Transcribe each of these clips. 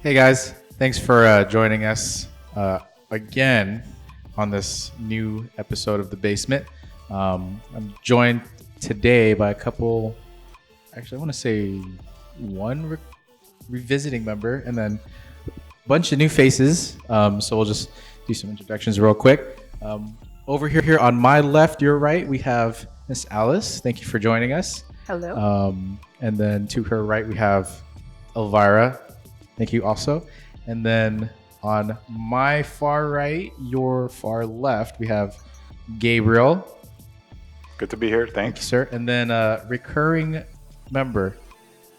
Hey guys, thanks for joining us again on this new episode of The Basement. I'm joined today by a couple, actually, I want to say one revisiting member and then a bunch of new faces. So we'll just do some introductions real quick. Over here on my left, your right, we have Miss Alice. Thank you for joining us. Hello. And then to her right, we have Elvira. Thank you also. And then on my far right, your far left, we have Gabriel. Good to be here. Thank you, Thanks. sir. And then recurring member,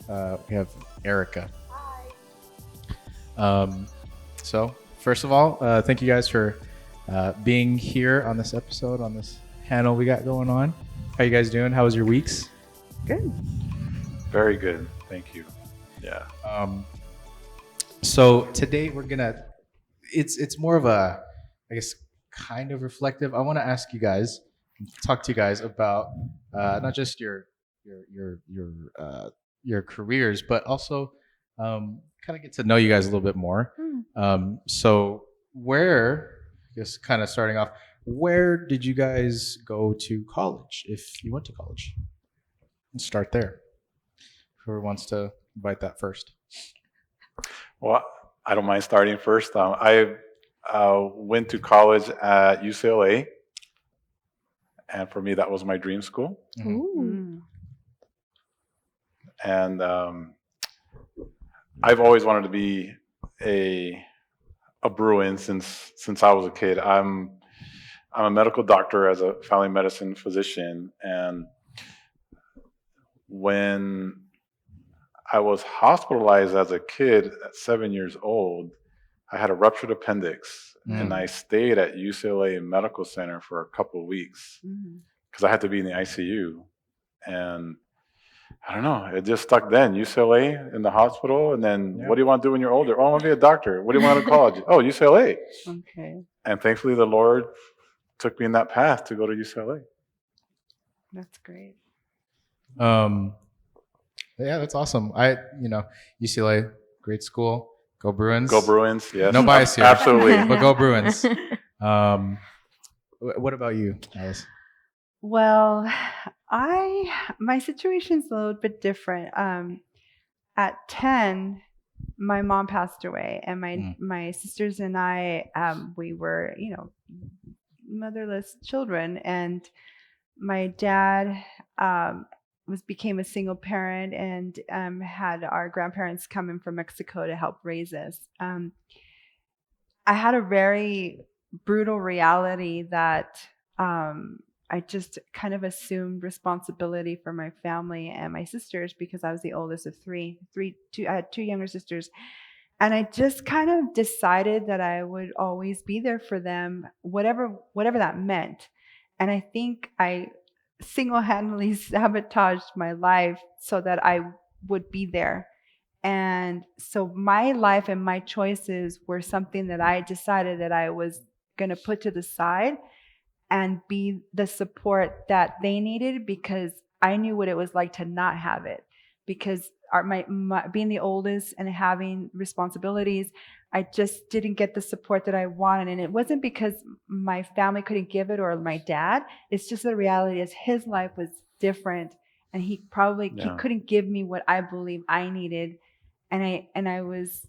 we have Erica. So first of all, thank you guys for being here on this episode, on this panel we got going on. How you guys doing? How was your weeks? Good. Very good. Thank you. Yeah. So today we're gonna, it's more of a, I guess, kind of reflective. I want to ask you guys, talk to you guys about not just your careers, but also kind of get to know you guys a little bit more. So where, I guess, kind of starting off, where did you guys go to college? If you went to college, let's start there. Whoever wants to invite that first. Well, I don't mind starting first. I went to college at UCLA, and for me, that was my dream school. Ooh. And I've always wanted to be a Bruin since I was a kid. I'm a medical doctor as a family medicine physician, and when I was hospitalized as a kid at 7 years old, I had a ruptured appendix, and I stayed at UCLA Medical Center for a couple of weeks because I had to be in the ICU. And I don't know, it just stuck then. UCLA in the hospital, and then what do you want to do when you're older? Oh, I want to be a doctor. What do you want to go to college? Oh, UCLA. Okay. And thankfully, the Lord took me in that path to go to UCLA. That's great. Yeah, that's awesome. UCLA, great school. Go Bruins. Go Bruins, yes. No bias here. Absolutely. But go Bruins. What about you, Alice? Well, my situation's a little bit different. At 10, my mom passed away, and my sisters and I, we were, motherless children, and my dad became a single parent and had our grandparents come in from Mexico to help raise us. I had a very brutal reality that I just kind of assumed responsibility for my family and my sisters because I was the oldest of three. I had two younger sisters. And I just kind of decided that I would always be there for them, whatever that meant. And I think I single-handedly sabotaged my life so that I would be there. And so my life and my choices were something that I decided that I was going to put to the side and be the support that they needed because I knew what it was like to not have it. Because my being the oldest and having responsibilities, I just didn't get the support that I wanted. And it wasn't because my family couldn't give it or my dad. It's just the reality is his life was different, and he couldn't give me what I believe I needed. And I was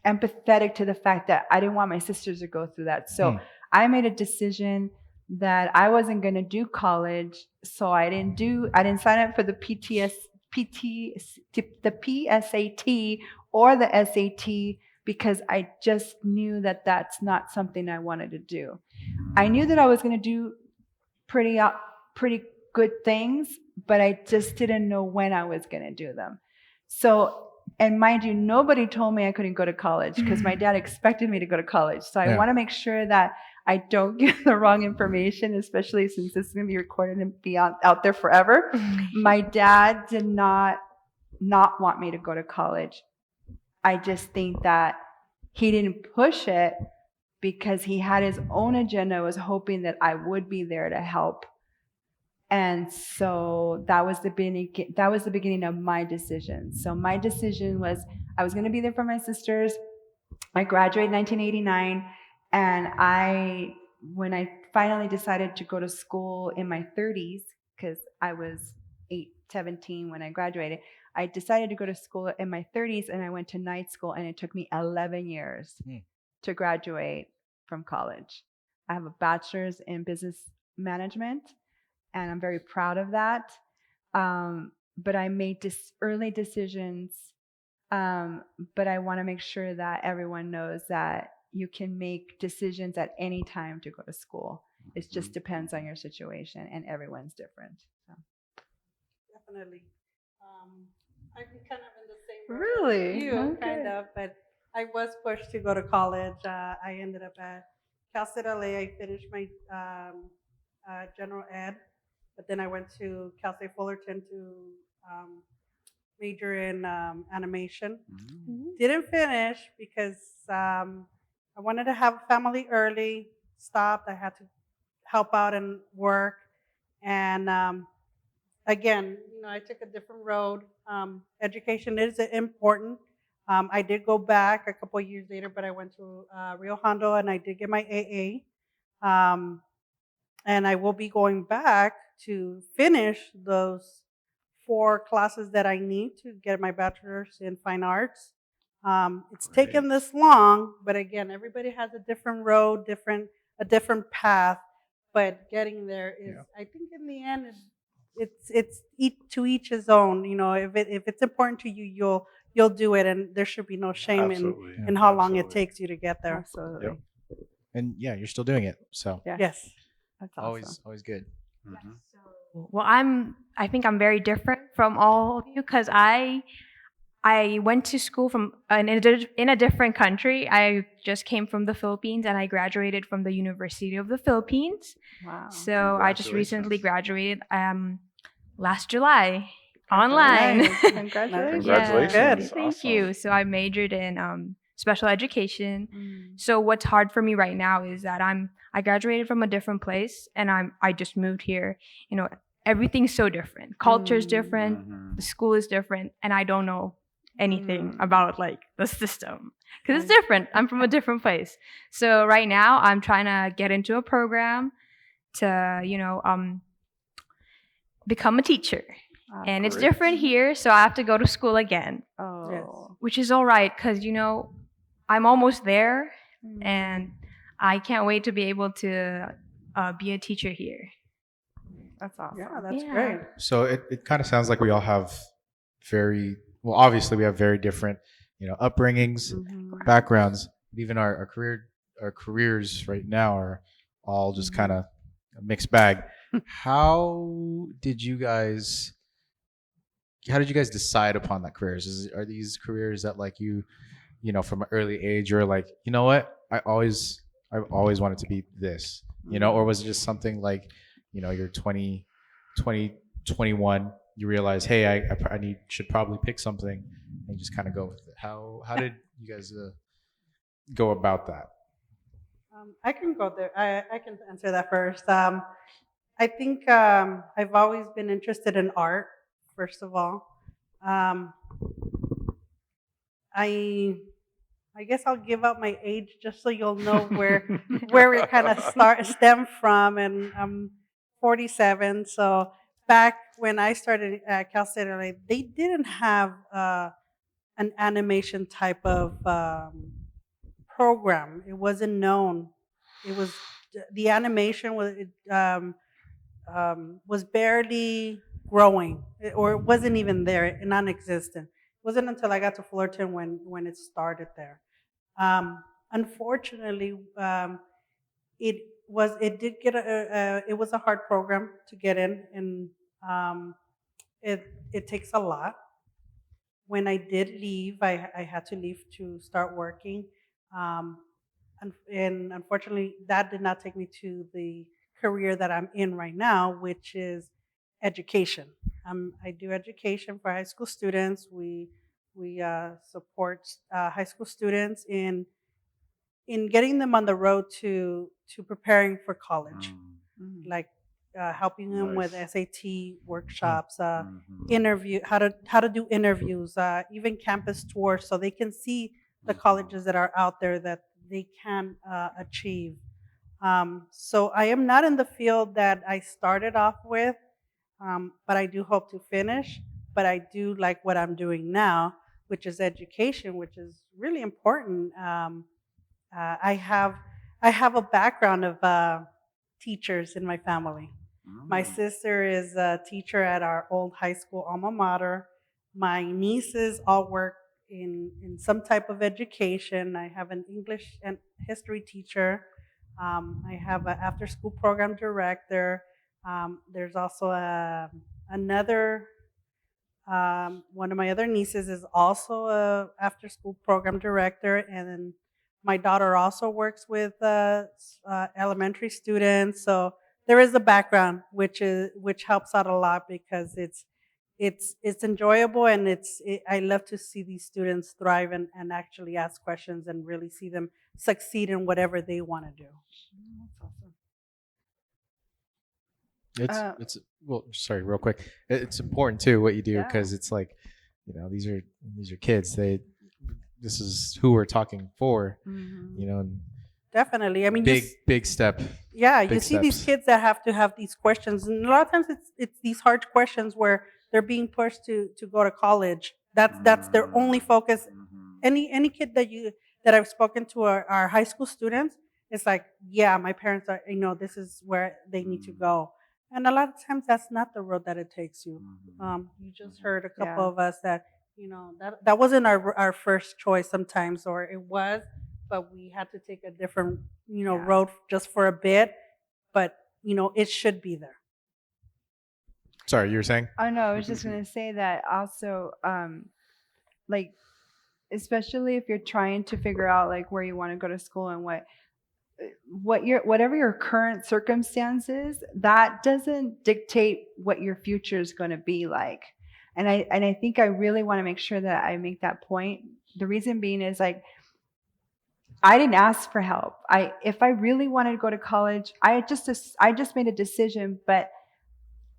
empathetic to the fact that I didn't want my sisters to go through that. So I made a decision that I wasn't going to do college. So I didn't sign up for the PSAT or the SAT because I just knew that that's not something I wanted to do. I knew that I was going to do pretty good things, but I just didn't know when I was going to do them. So, and mind you, nobody told me I couldn't go to college because my dad expected me to go to college. So I want to make sure that I don't give the wrong information, especially since this is going to be recorded and be out there forever. My dad did not want me to go to college. I just think that he didn't push it because he had his own agenda, was hoping that I would be there to help. And so that was the beginning. That was the beginning of my decision. So my decision was I was going to be there for my sisters. I graduated in 1989, and when I finally decided to go to school in my 30s, because I was 17 when I graduated, I decided to go to school in my 30s, and I went to night school, and it took me 11 years to graduate from college. I have a bachelor's in business management, and I'm very proud of that. But I made early decisions, but I want to make sure that everyone knows that you can make decisions at any time to go to school. It just depends on your situation, and everyone's different. So. Definitely. I'm kind of in the same boat Really? as you, Okay. kind of, but I was pushed to go to college. I ended up at Cal State LA. I finished my general ed, but then I went to Cal State Fullerton to um, major in animation. Didn't finish because I wanted to have a family early. Stopped. I had to help out and work, and again, I took a different road. Education is important. I did go back a couple of years later, but I went to Rio Hondo and I did get my AA. Um, and I will be going back to finish those 4 classes that I need to get my bachelor's in fine arts. It's taken this long, but again, everybody has a different road, a different path. But getting there is, I think, in the end, it's to each his own. If it's important to you, you'll do it, and there should be no shame in how long it takes you to get there. Absolutely. Yep. And yeah, you're still doing it. So Yes. That's awesome. always good. Well, I think I'm very different from all of you because I went to school in a different country. I just came from the Philippines and I graduated from the University of the Philippines. Wow. So I just recently graduated last July online. Nice. Congratulations. Congratulations. Yeah. Good. Thank Awesome. you. So I majored in special education. Mm. So what's hard for me right now is that I graduated from a different place and I just moved here. Everything's so different. Culture's different. The school is different, and I don't know anything about like the system because it's different. I'm from a different place. So right now I'm trying to get into a program to become a teacher. And it's different here, so I have to go to school again. Oh. Yes. Which is all right because I'm almost there, and I can't wait to be able to be a teacher here. That's awesome. Yeah, that's Yeah. great. So it kind of sounds like we all have obviously we have very different, upbringings, backgrounds, but even our careers right now are all just kind of a mixed bag. How did you guys decide upon that careers? Are these careers that like from an early age you're like, you know what, I've always wanted to be this, or was it just something like, you're 20, 21, you realize, hey, I should probably pick something and just kind of go with it. How did you guys go about that? I can go there. I can answer that first. I think I've always been interested in art, first of all. I guess I'll give out my age just so you'll know where it kind of stem from. And I'm 47, so back when I started at Cal State LA, they didn't have an animation type of program. It wasn't known. It was the animation was barely growing, or it wasn't even there, non-existent. It wasn't until I got to Fullerton when it started there. Unfortunately, it was a hard program to get in, and it takes a lot. When I did leave, I had to leave to start working. Um, and unfortunately, that did not take me to the career that I'm in right now, which is education. I do education for high school students. We support high school students in getting them on the road to preparing for college, like helping them with Nice. SAT workshops, Mhm. interview how to do interviews, even campus tours, so they can see the colleges that are out there that they can achieve. So I am not in the field that I started off with, but I do hope to finish. But I do like what I'm doing now, which is education, which is really important. I have a background of teachers in my family. My sister is a teacher at our old high school alma mater. My nieces all work in some type of education. I have an English and history teacher. I have an after school program director. There's also another one of my other nieces is also a after school program director, and then my daughter also works with elementary students. So there is a background which helps out a lot because it's enjoyable, and I love to see these students thrive and actually ask questions and really see them succeed in whatever they want to do. That's awesome. It's well, sorry, real quick. It's important too what you do Yeah. because it's like, these are kids. This is who we're talking for. And Definitely. I mean, big step. yeah, you big see these steps. kids that have to have these questions, and a lot of times it's these hard questions where they're being pushed to go to college. That's their only focus. Any kid that I've spoken to our high school students, it's like, yeah, my parents are, this is where they need to go, and a lot of times that's not the road that it takes you. You just heard a couple Yeah. of us that that wasn't our first choice sometimes, or it was, but we had to take a different Yeah. road just for a bit, but it should be there. Sorry, you were saying? I know. I was just gonna say that also, like, especially if you're trying to figure out like where you want to go to school and whatever your current circumstances, that doesn't dictate what your future is going to be like. And I think I really want to make sure that I make that point. The reason being is like, I didn't ask for help. If I really wanted to go to college, I just made a decision. But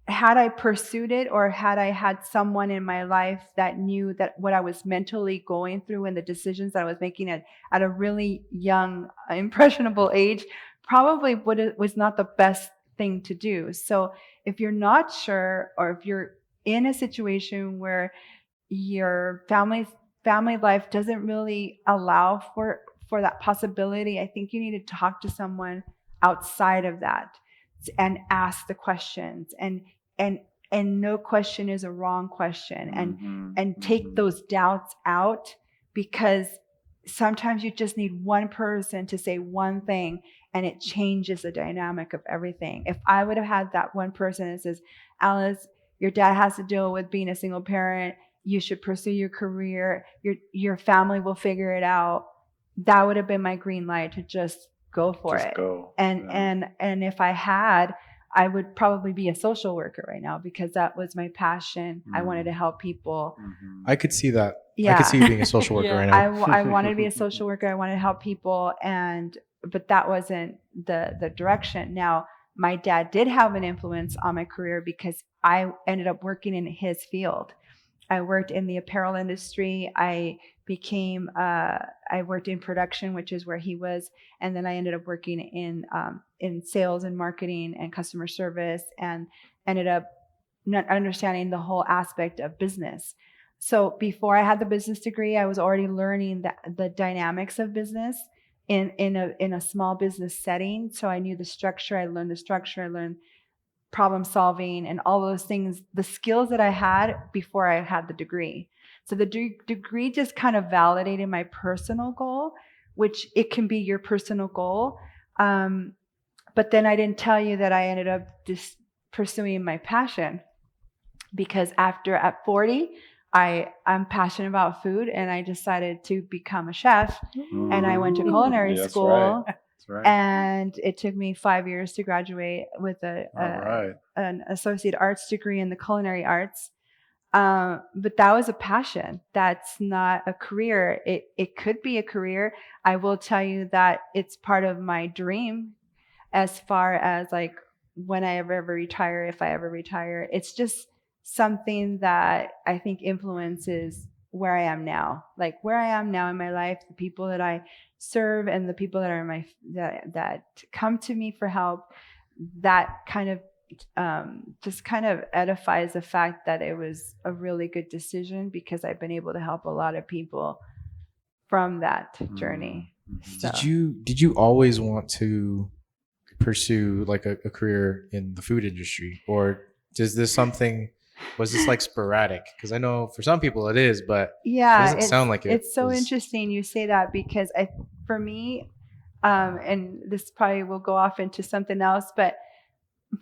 had I pursued it, or had I had someone in my life that knew that what I was mentally going through and the decisions that I was making at a really young, impressionable age, probably was not the best thing to do. So if you're not sure, or if you're in a situation where your family life doesn't really allow for that possibility, I think you need to talk to someone outside of that and ask the questions, and and no question is a wrong question, and take those doubts out, because sometimes you just need one person to say one thing and it changes the dynamic of everything. If I would have had that one person that says, Alice, your dad has to deal with being a single parent, you should pursue your career, your family will figure it out, that would have been my green light to just go for it. Go. And if I had, I would probably be a social worker right now, because that was my passion. I wanted to help people. I could see that. Yeah. I could see you being a social worker right now. I wanted to be a social worker. I wanted to help people, but that wasn't the direction. Now, my dad did have an influence on my career because I ended up working in his field. I worked in the apparel industry. I worked in production, which is where he was, and then I ended up working in sales and marketing and customer service, and ended up not understanding the whole aspect of business. So before I had the business degree, I was already learning the dynamics of business in a small business setting. So I knew the structure. I learned the structure. I learned problem solving and all those things, the skills that I had before I had the degree. So the degree just kind of validated my personal goal, which it can be your personal goal. But then I didn't tell you that I ended up just pursuing my passion, because at 40, I'm passionate about food, and I decided to become a chef. And I went to culinary school. That's right. And it took me 5 years to graduate with an associate arts degree in the culinary arts. But that was a passion. That's not a career. It could be a career. I will tell you that it's part of my dream, as far as like when I ever retire, if I ever retire. It's just something that I think influences where I am now. Like where I am now in my life, the people that I serve and the people that are that come to me for help, that kind of just kind of edifies the fact that it was a really good decision, because I've been able to help a lot of people from that journey. So. Did you always want to pursue like a career in the food industry, or was this like sporadic? Because I know for some people it is, but yeah, it doesn't sound like it. It's so interesting you say that, because for me, and this probably will go off into something else, but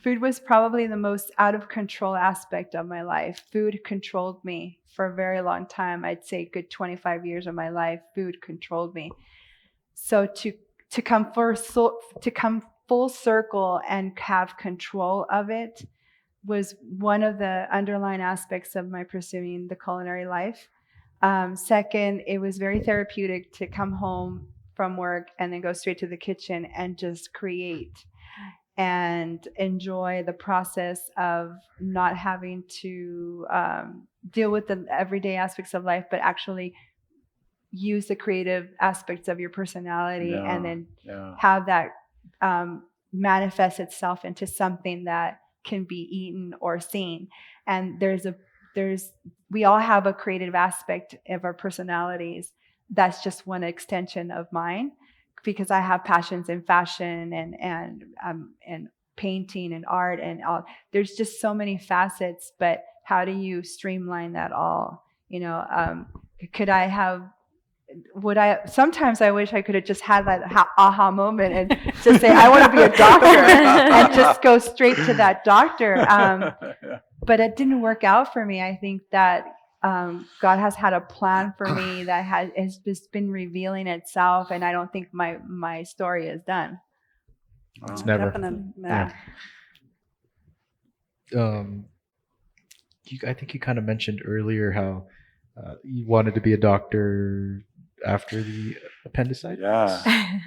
food was probably the most out of control aspect of my life. Food controlled me for a very long time. I'd say a good 25 years of my life, food controlled me. So to come full circle and have control of it was one of the underlying aspects of my pursuing the culinary life. Second, it was very therapeutic to come home from work and then go straight to the kitchen and just create and enjoy the process of not having to deal with the everyday aspects of life, but actually use the creative aspects of your personality and then have that manifest itself into something that can be eaten or seen. And we all have a creative aspect of our personalities. That's just one extension of mine, because I have passions in fashion and painting and art and all. There's just so many facets, but how do you streamline that all? Sometimes I wish I could have just had that aha moment and just say, I want to be a doctor and just go straight to that doctor. But it didn't work out for me. I think that God has had a plan for me that has just been revealing itself, and I don't think my story is done. It's never. Definitely. Yeah. I think you kind of mentioned earlier how you wanted to be a doctor after the appendicitis. Yeah.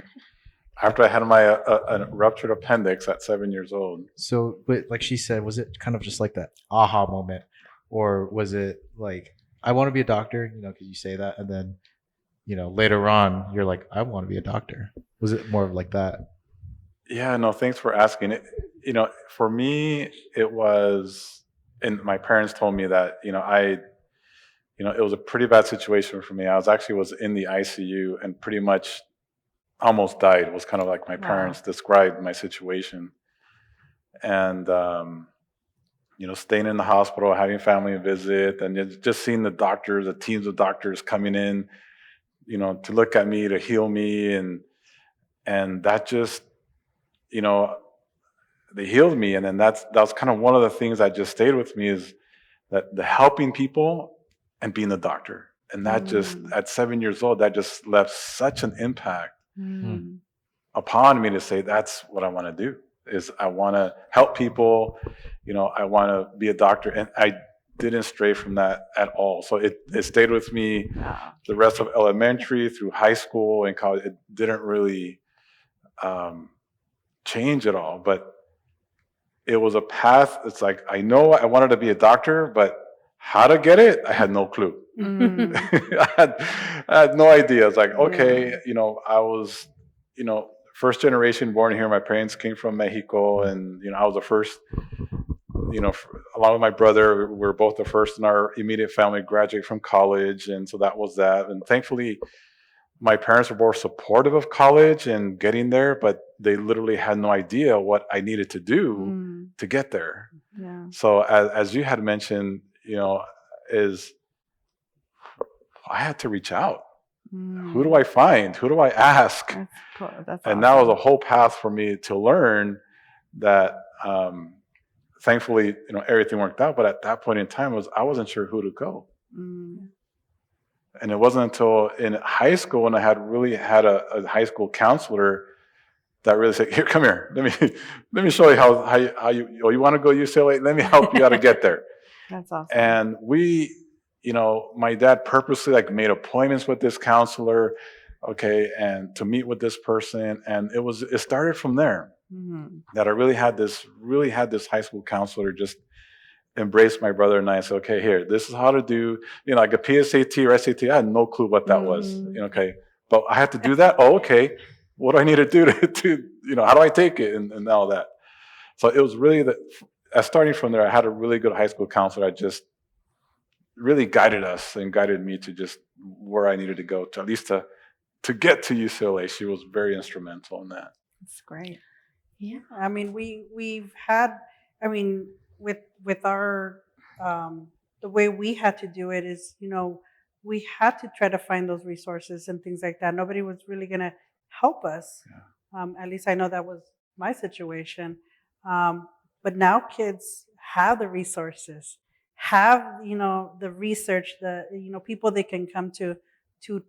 After I had my a ruptured appendix at 7 years old. So, but like she said, was it kind of just like that aha moment, or was it like, I want to be a doctor, because you say that, and then, later on you're like, I want to be a doctor? Was it more of like that? Yeah, no, thanks for asking. For me, it was, and my parents told me that, it was a pretty bad situation for me. I was in the ICU and pretty much almost died. It was kind of like my parents described my situation. And, staying in the hospital, having family visit, and just seeing the teams of doctors coming in, to look at me, to heal me. And that just, they healed me. And then that was kind of one of the things that just stayed with me, is that the helping people and being the doctor. And that just, at 7 years old, that just left such an impact upon me to say, that's what I want to do, is I want to help people. I want to be a doctor. And I didn't stray from that at all. So it stayed with me the rest of elementary through high school and college. It didn't really change at all, but it was a path. It's like, I know I wanted to be a doctor, but how to get it, I had no clue. I had no idea. It's like, okay, I was, first generation born here. My parents came from Mexico, and, I was the first, along with my brother, we're both the first in our immediate family to graduate from college. And so that was that. And thankfully, my parents were more supportive of college and getting there, but they literally had no idea what I needed to do to get there. Yeah. So as you had mentioned, is I had to reach out. Who do I find? Who do I ask? That's cool. That's and awesome. that was a whole path for me to learn that, thankfully, everything worked out. But at that point in time, I wasn't sure who to go. And it wasn't until in high school when I had a high school counselor that really said, "Here, come here. Let me show you how you want to go to UCLA. Let me help you how to get there." That's awesome. And we, my dad purposely made appointments with this counselor, and to meet with this person, and it started from there. that I really had this high school counselor just embrace my brother and I and say, okay, here, this is how to do, like a PSAT or SAT. I had no clue what that was. Okay, but I had to do that. Oh, okay. What do I need to do to how do I take it and all that? So it was really starting from there, I had a really good high school counselor. I just really guided us and guided me to just where I needed to go to, at least to get to UCLA. She was very instrumental in that. That's great. Yeah, I mean, we've had, I mean, with our the way we had to do it is, we had to try to find those resources and things like that. Nobody was really going to help us. Yeah. At least I know that was my situation. But now kids have the resources, have the research, the people they can come to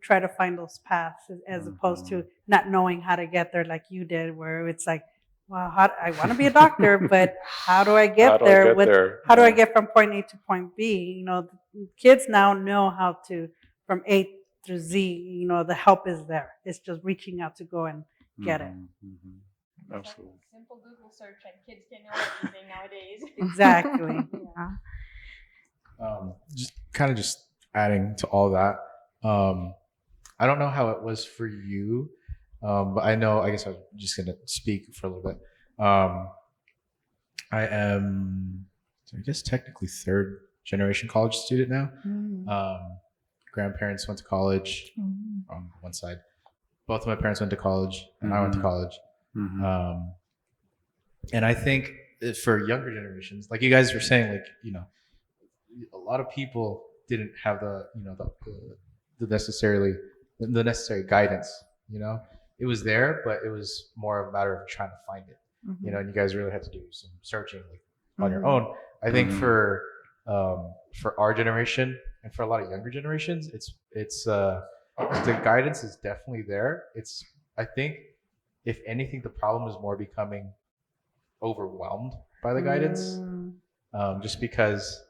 try to find those paths, as opposed to not knowing how to get there like you did, where it's like, well, I want to be a doctor, but how do I get there? How do I get from point A to point B? Kids now know how to, from A through Z, the help is there. It's just reaching out to go and get it. Absolutely. Simple Google search and kids can know everything nowadays. Exactly. Yeah. Just adding to all that. I don't know how it was for you, but I guess I'm just going to speak for a little bit. I am, I guess, technically third generation college student now. Grandparents went to college on one side. Both of my parents went to college, and I went to college. And I think for younger generations, like you guys were saying, a lot of people didn't have the necessary guidance. It was there, but it was more of a matter of trying to find it. And you guys really had to do some searching on your own. I think for our generation and for a lot of younger generations, it's the guidance is definitely there. I think if anything, the problem is more becoming overwhelmed by the guidance, just because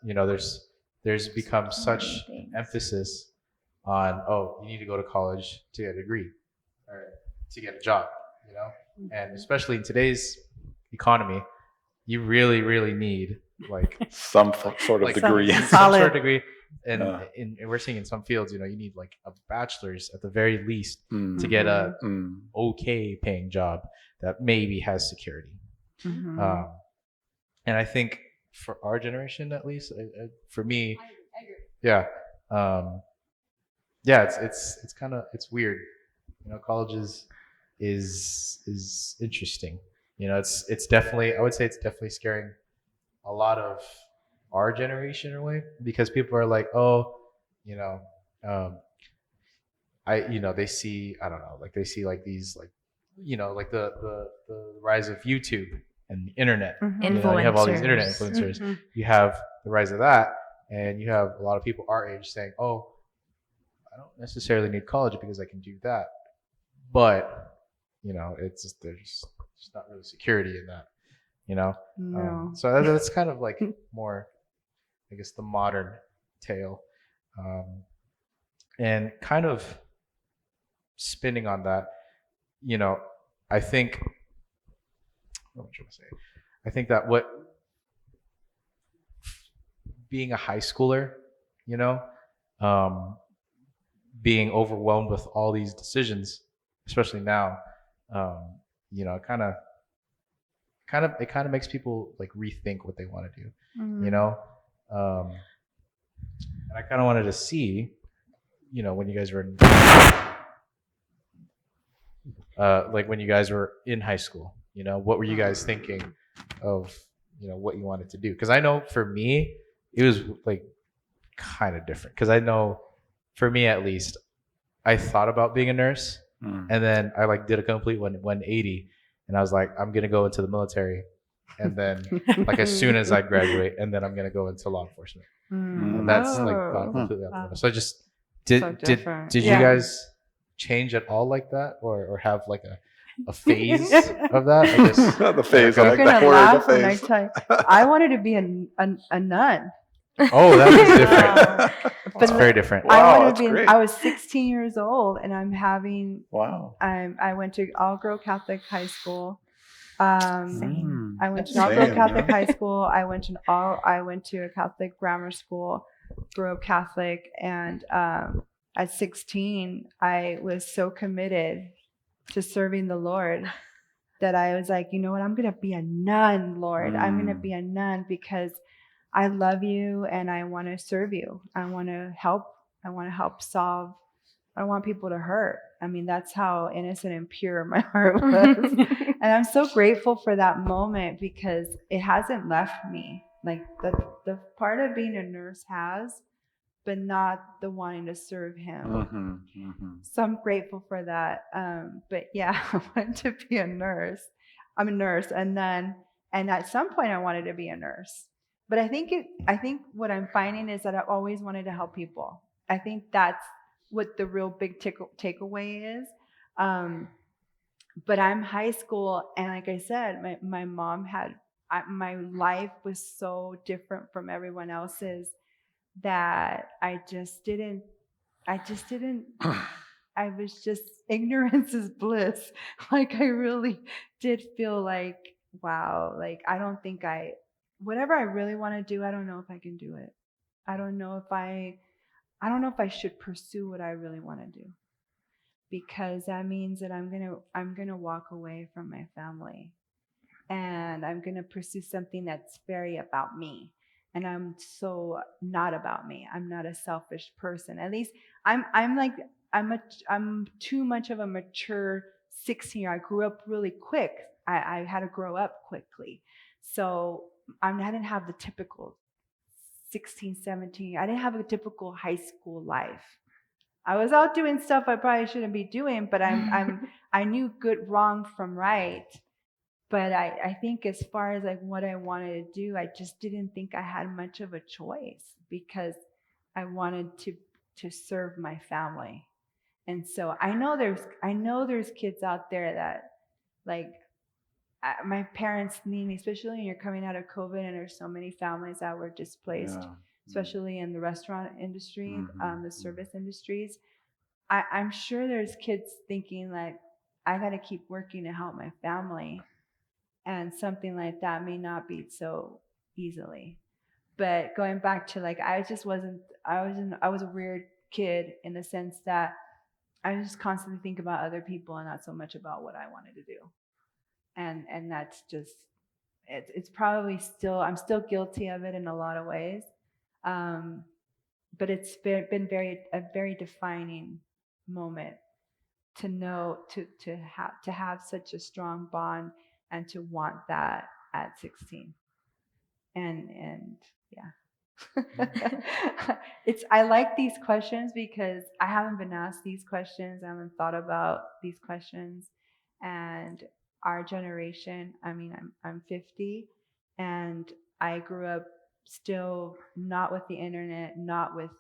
there's become such emphasis on, you need to go to college to get a degree or to get a job, and especially in today's economy, you really, really need some sort of degree. Some sort of degree. And we're seeing in some fields, you need like a bachelor's at the very least to get a okay paying job that maybe has security. And I think for our generation, at least, for me, it's weird. College is interesting. It's definitely, I would say it's definitely scaring a lot of our generation away, because people are like, they see, I don't know, they see these the rise of YouTube and the internet. You have all these internet influencers. You have the rise of that, and you have a lot of people our age saying, I don't necessarily need college because I can do that. But it's just, there's just not really security in that. No. So that's kind of more, I guess, the modern tale, and kind of spinning on that. I think, what am I trying to say? I think that being a high schooler, being overwhelmed with all these decisions, especially now, it kind of makes people rethink what they want to do, and I kind of wanted to see, when you guys were when you guys were in high school, what were you guys thinking of, what you wanted to do? Because I know for me, it was kind of different. Because I know, for me at least, I thought about being a nurse, and then I did a complete 180, and I was like, I'm gonna go into the military, and then as soon as I graduate, and then I'm gonna go into law enforcement. And that's gone completely out the window. So I just did you guys change at all like that, or have a phase of that? I guess the phase. You're gonna laugh when I tell you. I wanted to be a nun. Oh, that is different. It's very different. Wow, I was 16 years old, and I'm having. Wow. I went to all-girl Catholic high school. Same. I went to Same, Northville Catholic yeah. High School. I went to a Catholic grammar school. Grew up Catholic, and at 16, I was so committed to serving the Lord that I was like, you know what? I'm gonna be a nun, Lord. I'm gonna be a nun because I love you and I want to serve you. I want to help. I want to help solve. I don't want people to hurt. I mean, that's how innocent and pure my heart was. And I'm so grateful for that moment because it hasn't left me. Like the part of being a nurse has, but not the wanting to serve him. So I'm grateful for that. But yeah, I wanted to be a nurse. I'm a nurse, and at some point I wanted to be a nurse. But I think what I'm finding is that I always wanted to help people. I think that's what the real big takeaway is. But I'm high school, and like I said, my mom had my life was so different from everyone else's that I just didn't I was just ignorance is bliss. Like I really did feel like, wow, like I don't think whatever I really want to do, I don't know if I can do it. I don't know if I should pursue what I really want to do because that means that I'm going to walk away from my family and I'm going to pursue something that's very about me. And I'm so not about me. I'm not a selfish person. At least I'm like I'm too much of a mature 16-year. I grew up really quick. I had to grow up quickly. So I didn't have the typical 16, 17. I didn't have a typical high school life. I was out doing stuff I probably shouldn't be doing, but I knew good wrong from right. But I think as far as like what I wanted to do, I just didn't think I had much of a choice because I wanted to serve my family. And so I know there's kids out there that like my parents need me, especially when you're coming out of COVID and there's so many families that were displaced, especially in the restaurant industry, the service industries. I'm sure there's kids thinking like, I got to keep working to help my family and something like that may not be so easily. But going back to like I just wasn't I was a weird kid in the sense that I just constantly think about other people and not so much about what I wanted to do. And that's just it's probably still I'm still guilty of it in a lot of ways. Um, but it's been a very defining moment to know to have such a strong bond and to want that at 16 and yeah. It's I like these questions because I haven't been asked these questions. I haven't thought about these questions. And our generation, I mean, I'm 50 and I grew up still not with the internet, not with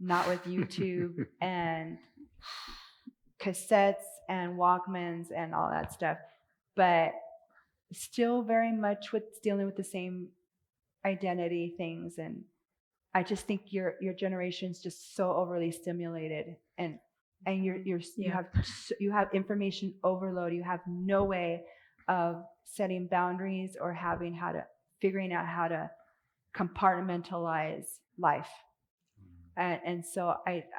YouTube and cassettes and Walkmans and all that stuff, but still very much with dealing with the same identity things. And I just think your generation's just so overly stimulated and you have information overload. You have no way of setting boundaries or figuring out how to compartmentalize life. And so I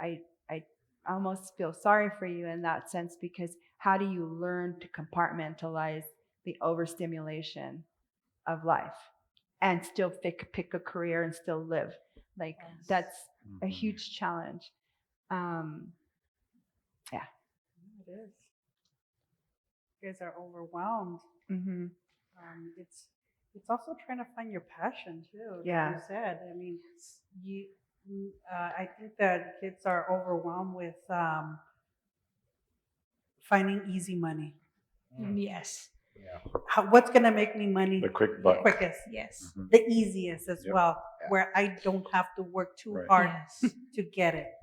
almost feel sorry for you in that sense because how do you learn to compartmentalize the overstimulation of life and still pick a career and still live? Like that's a huge challenge. Yeah. It is. You guys are overwhelmed. Mm-hmm. It's also trying to find your passion too. Like Yeah. you said. I mean, you. I think that kids are overwhelmed with finding easy money. Yes. What's gonna make me money The quick the buck. quickest, Yes. the easiest as Yep. well, Yeah. where I don't have to work too Right. hard Yes. to get it.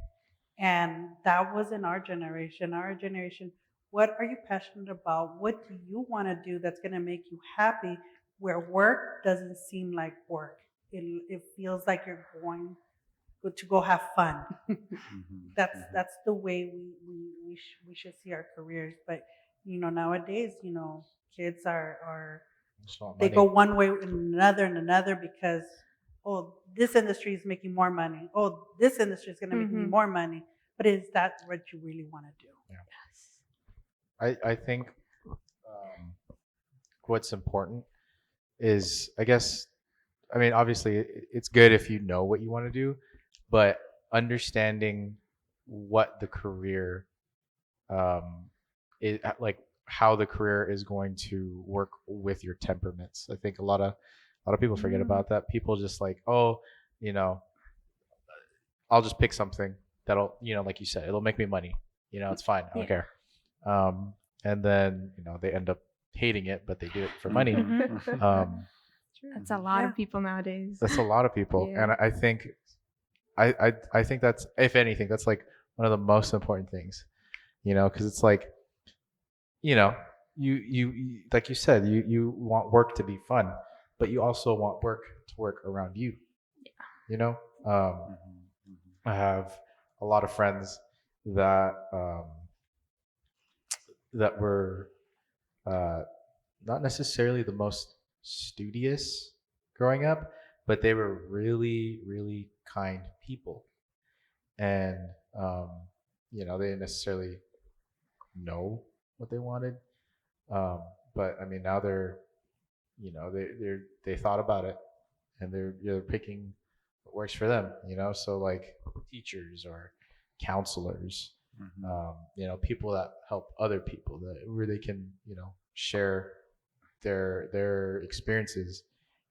And that was in our generation. Our generation, what are you passionate about? What do you want to do that's going to make you happy? Where work doesn't seem like work. It feels like you're going to go have fun. That's the way we should see our careers. But nowadays, kids are Just want they money. go one way and another because, oh, this industry is making more money. Oh, this industry is going to make me more money. But is that what you really want to do? I think what's important is, I guess, I mean, obviously, it's good if you know what you want to do, but understanding what the career, is like, how the career is going to work with your temperaments. I think a lot of people forget about that. People just like, oh, you know, I'll just pick something that'll, like you said, it'll make me money. It's fine. I don't care. And then, they end up hating it, but they do it for money. That's a lot of people nowadays. That's a lot of people. Yeah. And I think, I think that's, if anything, that's like one of the most important things, because it's like, you like you said, you want work to be fun, but you also want work to work around you. I have a lot of friends that that were not necessarily the most studious growing up, but they were really, really kind people, and they didn't necessarily know what they wanted, but I mean, now they're, they thought about it, and they're picking what works for them. So like teachers or counselors, people that help other people, where they can share their experiences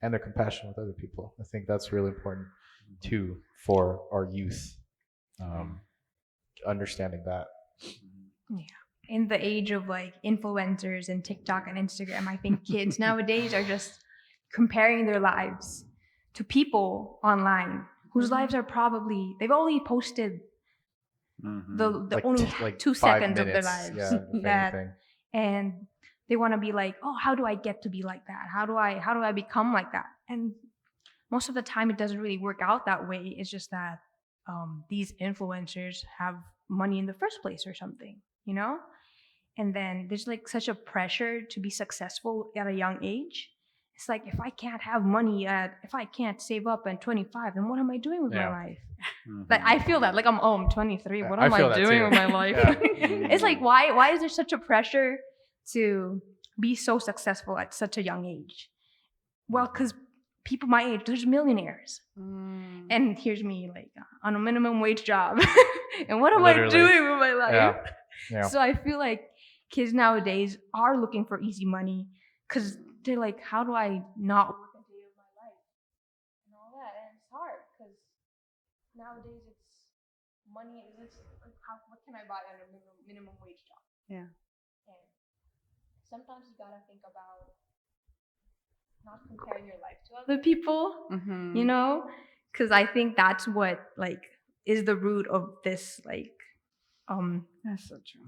and their compassion with other people. I think that's really important too for our youth, understanding that. Yeah. In the age of like influencers and TikTok and Instagram, I think kids nowadays are just comparing their lives to people online whose lives are probably, they've only posted the Like only like 2 5 seconds of their minutes, lives. yeah, if anything. And they want to be like, oh, how do I get to be like that? How do I become like that? And most of the time it doesn't really work out that way. It's just that these influencers have money in the first place or something, and then there's like such a pressure to be successful at a young age. It's like, if I can't have money if I can't save up at 25, then what am I doing with my life? Like, I feel that, like, I'm 23. What am I doing with my life? It's like, why is there such a pressure to be so successful at such a young age? Well, because people my age, there's millionaires. And here's me, like, on a minimum wage job. And what am I doing with my life? Yeah. So I feel like kids nowadays are looking for easy money because they're like, how do I not work a day of my life? And all that. And it's hard because nowadays it's money is like, what can I buy on a minimum wage job? Yeah. And sometimes you gotta think about not comparing your life to other people, because I think that's what like is the root of this like That's so true.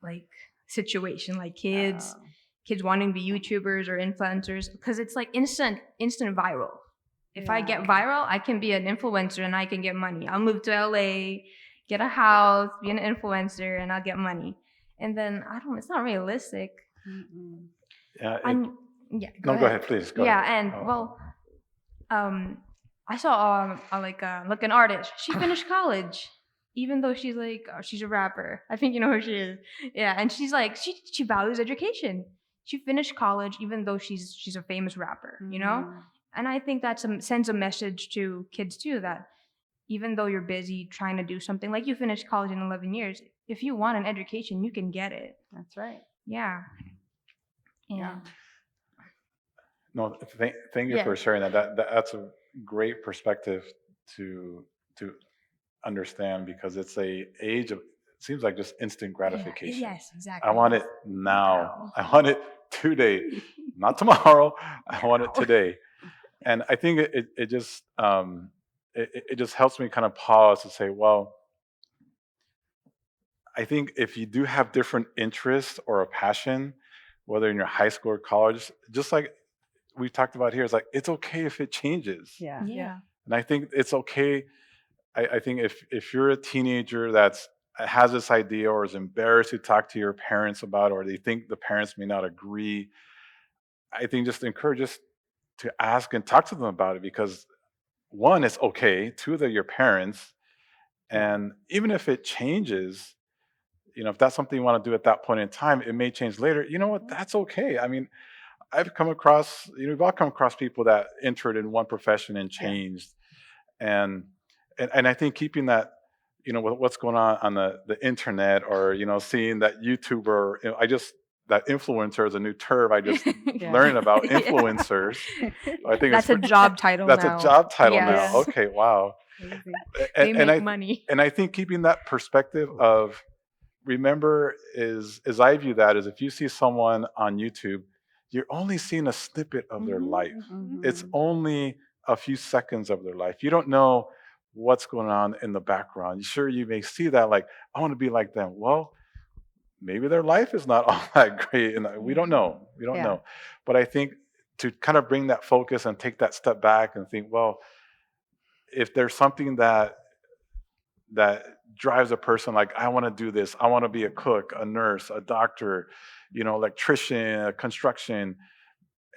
like situation, like kids wanting to be YouTubers or influencers, because it's like instant viral. If I get viral, I can be an influencer and I can get money. I'll move to LA, get a house, be an influencer, and I'll get money. And then it's not realistic. Go ahead, please. Go ahead. And I saw like an artist. She finished college, even though she's like she's a rapper. I think you know who she is. Yeah, and she's like she values education. She finished college, even though she's a famous rapper. And I think that sends a message to kids too, that even though you're busy trying to do something, like you finished college in 11 years, if you want an education, you can get it. That's right. Yeah. Yeah. No, thank you for sharing that. That's a great perspective to understand, because it's a age of, it seems like just instant gratification. Yes, exactly. I want it now. I want it today, not tomorrow. I want it today. And I think it just it just helps me kind of pause to say, well, I think if you do have different interests or a passion, whether in your high school or college, just like we talked about here, it's like, it's okay if it changes. Yeah. And I think it's okay. I think if you're a teenager that's has this idea or is embarrassed to talk to your parents about, or they think the parents may not agree, I think just encourage us to ask and talk to them about it, because one, it's okay. Two, they're your parents. And even if it changes, if that's something you want to do at that point in time, it may change later. You know what? That's okay. I mean, I've come across, we've all come across people that entered in one profession and changed. And and I think keeping that, what's going on the internet, or, seeing that YouTuber, that influencer is a new term. I just learned about influencers. I think That's a job title that's now. a job title Yes. now. Okay, wow. They make I, money. And I think keeping that perspective of, remember, is as I view that, is if you see someone on YouTube, you're only seeing a snippet of their life. It's only a few seconds of their life. You don't know what's going on in the background. Sure, you may see that, like, I want to be like them. Well, maybe their life is not all that great, and we don't know. We don't know. But I think to kind of bring that focus and take that step back and think, well, if there's something that drives a person, like, I want to do this, I want to be a cook, a nurse, a doctor, electrician, a construction,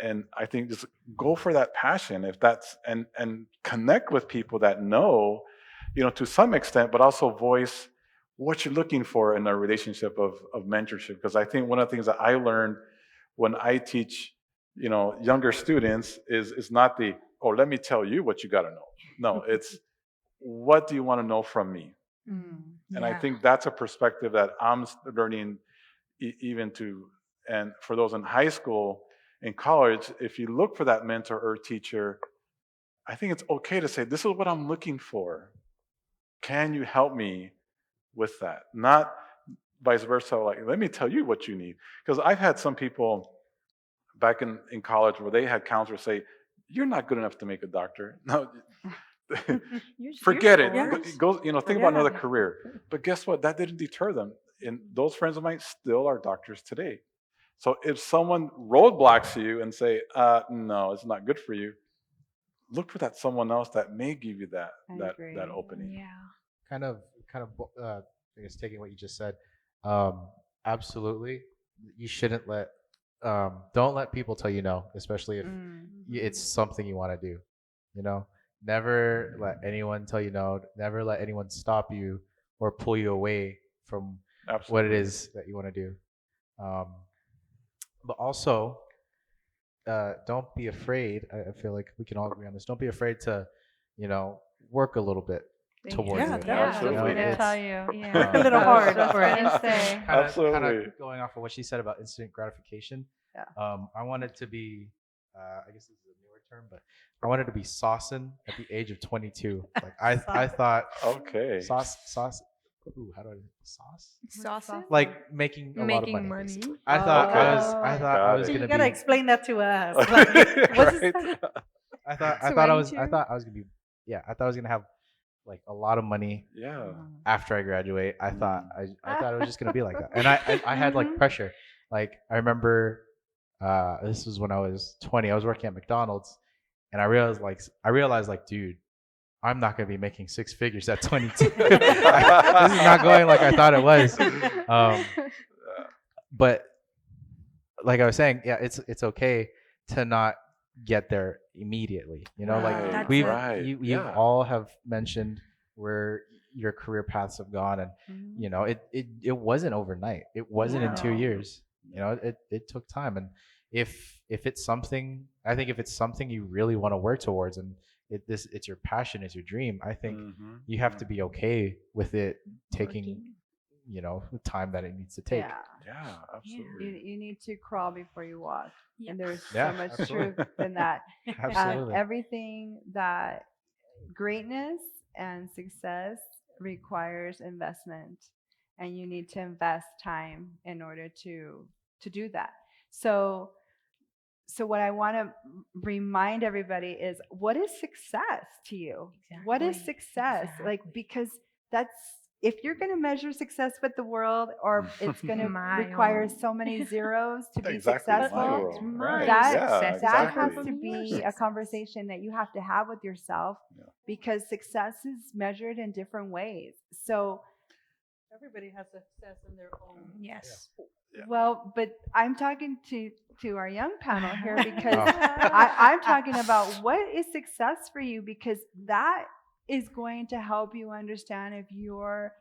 and I think just go for that passion, if that's, and connect with people that know, to some extent, but also voice what you're looking for in a relationship of mentorship. Because I think one of the things that I learned when I teach, younger students, is not the, oh, let me tell you what you got to know. No, it's, what do you want to know from me? And I think that's a perspective that I'm learning, even to, and for those in high school, in college, if you look for that mentor or teacher, I think it's okay to say, this is what I'm looking for. Can you help me with that? Not vice versa, like, let me tell you what you need. Because I've had some people back in college where they had counselors say, you're not good enough to make a doctor. No, forget it. Go, think about another career. But guess what? That didn't deter them. And those friends of mine still are doctors today. So if someone roadblocks you and say, no, it's not good for you, look for that someone else that may give you that opening. Yeah. kind of I guess taking what you just said, absolutely, you shouldn't let don't let people tell you no, especially if it's something you want to do. You know, never let anyone tell you no. Never let anyone stop you or pull you away from what it is that you want to do. Um, but also, don't be afraid. I feel like we can all agree on this. Don't be afraid to, work a little bit towards it. Absolutely. Tell you. A little hard for it. Kind of going off of what she said about instant gratification. I wanted to be, I guess this is a newer term, but I wanted to be saucing at the age of 22. Like I thought, okay, sauce. Ooh, how do I sauce? Sauce? Like making a lot of money. Money. Basically. I thought I was gonna You gotta be. explain that to us. I thought I was gonna be. Yeah, I thought I was gonna have like a lot of money. Yeah. After I graduate, I thought it was just gonna be like that, and I had like pressure. Like I remember, this was when I was 20. I was working at McDonald's, and I realized like, dude, I'm not gonna be making six figures at 22. This is not going like I thought it was. But like I was saying, yeah, it's okay to not get there immediately. Like you all have mentioned where your career paths have gone, and it wasn't overnight. It wasn't in 2 years. It took time, and if it's something, I think if it's something you really want to work towards, and it's your passion, it's your dream, I think you have to be okay with it taking the time that it needs to take. Yeah, absolutely. You need to crawl before you walk. Yeah. And there's so much truth in that. Absolutely. Everything that greatness and success requires investment, and you need to invest time in order to do that. So what I want to remind everybody is, what is success to you? What is success? Like, because that's, if you're going to measure success with the world, or it's going to require so many zeros to be successful, that has to be a conversation that you have to have with yourself, because success is measured in different ways. So Everybody has success in their own. Yes. Yeah. Well, but I'm talking to our young panel here because Oh. I'm talking about what is success for you, because that is going to help you understand if your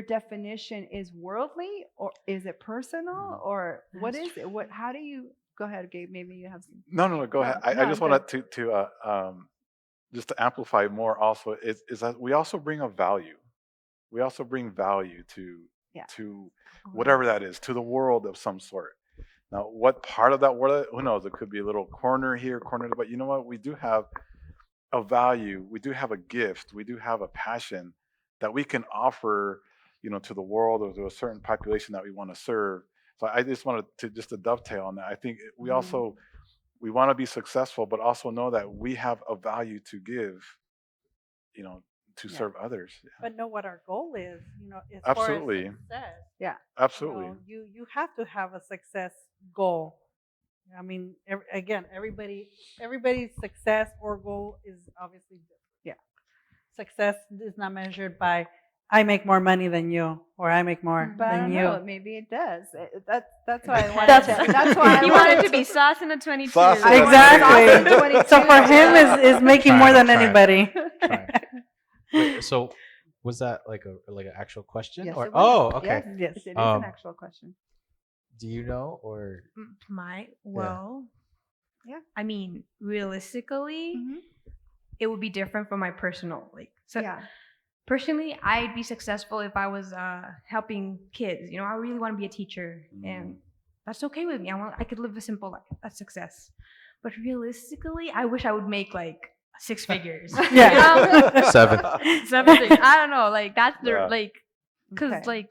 definition is worldly or is it personal or what That's is it? What? How do you? Go ahead, Gabe. Maybe you have some. No, go ahead. I No, just go wanted to just to amplify more. Also, is that we also bring a value. We also bring value Yeah. to whatever that is, to the world of some sort. Now, what part of that world? Who knows? It could be a little corner here, corner there. But you know what? We do have a value. We do have a gift. We do have a passion that we can offer, to the world or to a certain population that we want to serve. So I just wanted to just to dovetail on that. I think we also we want to be successful, but also know that we have a value to give, to Yeah. serve others. Yeah. But know what our goal is, as Absolutely. far as success. Yeah. Absolutely. You have to have a success goal. I mean, everybody's success or goal is obviously different. Yeah. Success is not measured by I make more money than you or I make more But I than don't you. know. Maybe it does. That's why I wanted That's- to. That's why I You wanted wanted to be sauce in a 22. Sauce in a Exactly. So for him is making Trying, more than trying. anybody. Trying. Wait, so was that like an actual question? Yes, Or it was. okay. Yes, Yes. it is Um, an actual question. Do you know or Yeah. I mean, realistically, Mhm. it would be different from my personal. So Yeah. personally, I'd be successful if I was helping kids. I really want to be a teacher, and that's okay with me. I could live a simple life. That's success. But realistically, I wish I would make like 6 figures. Yeah. 7? 7 figures. I don't know. Like that's the Yeah. because Okay.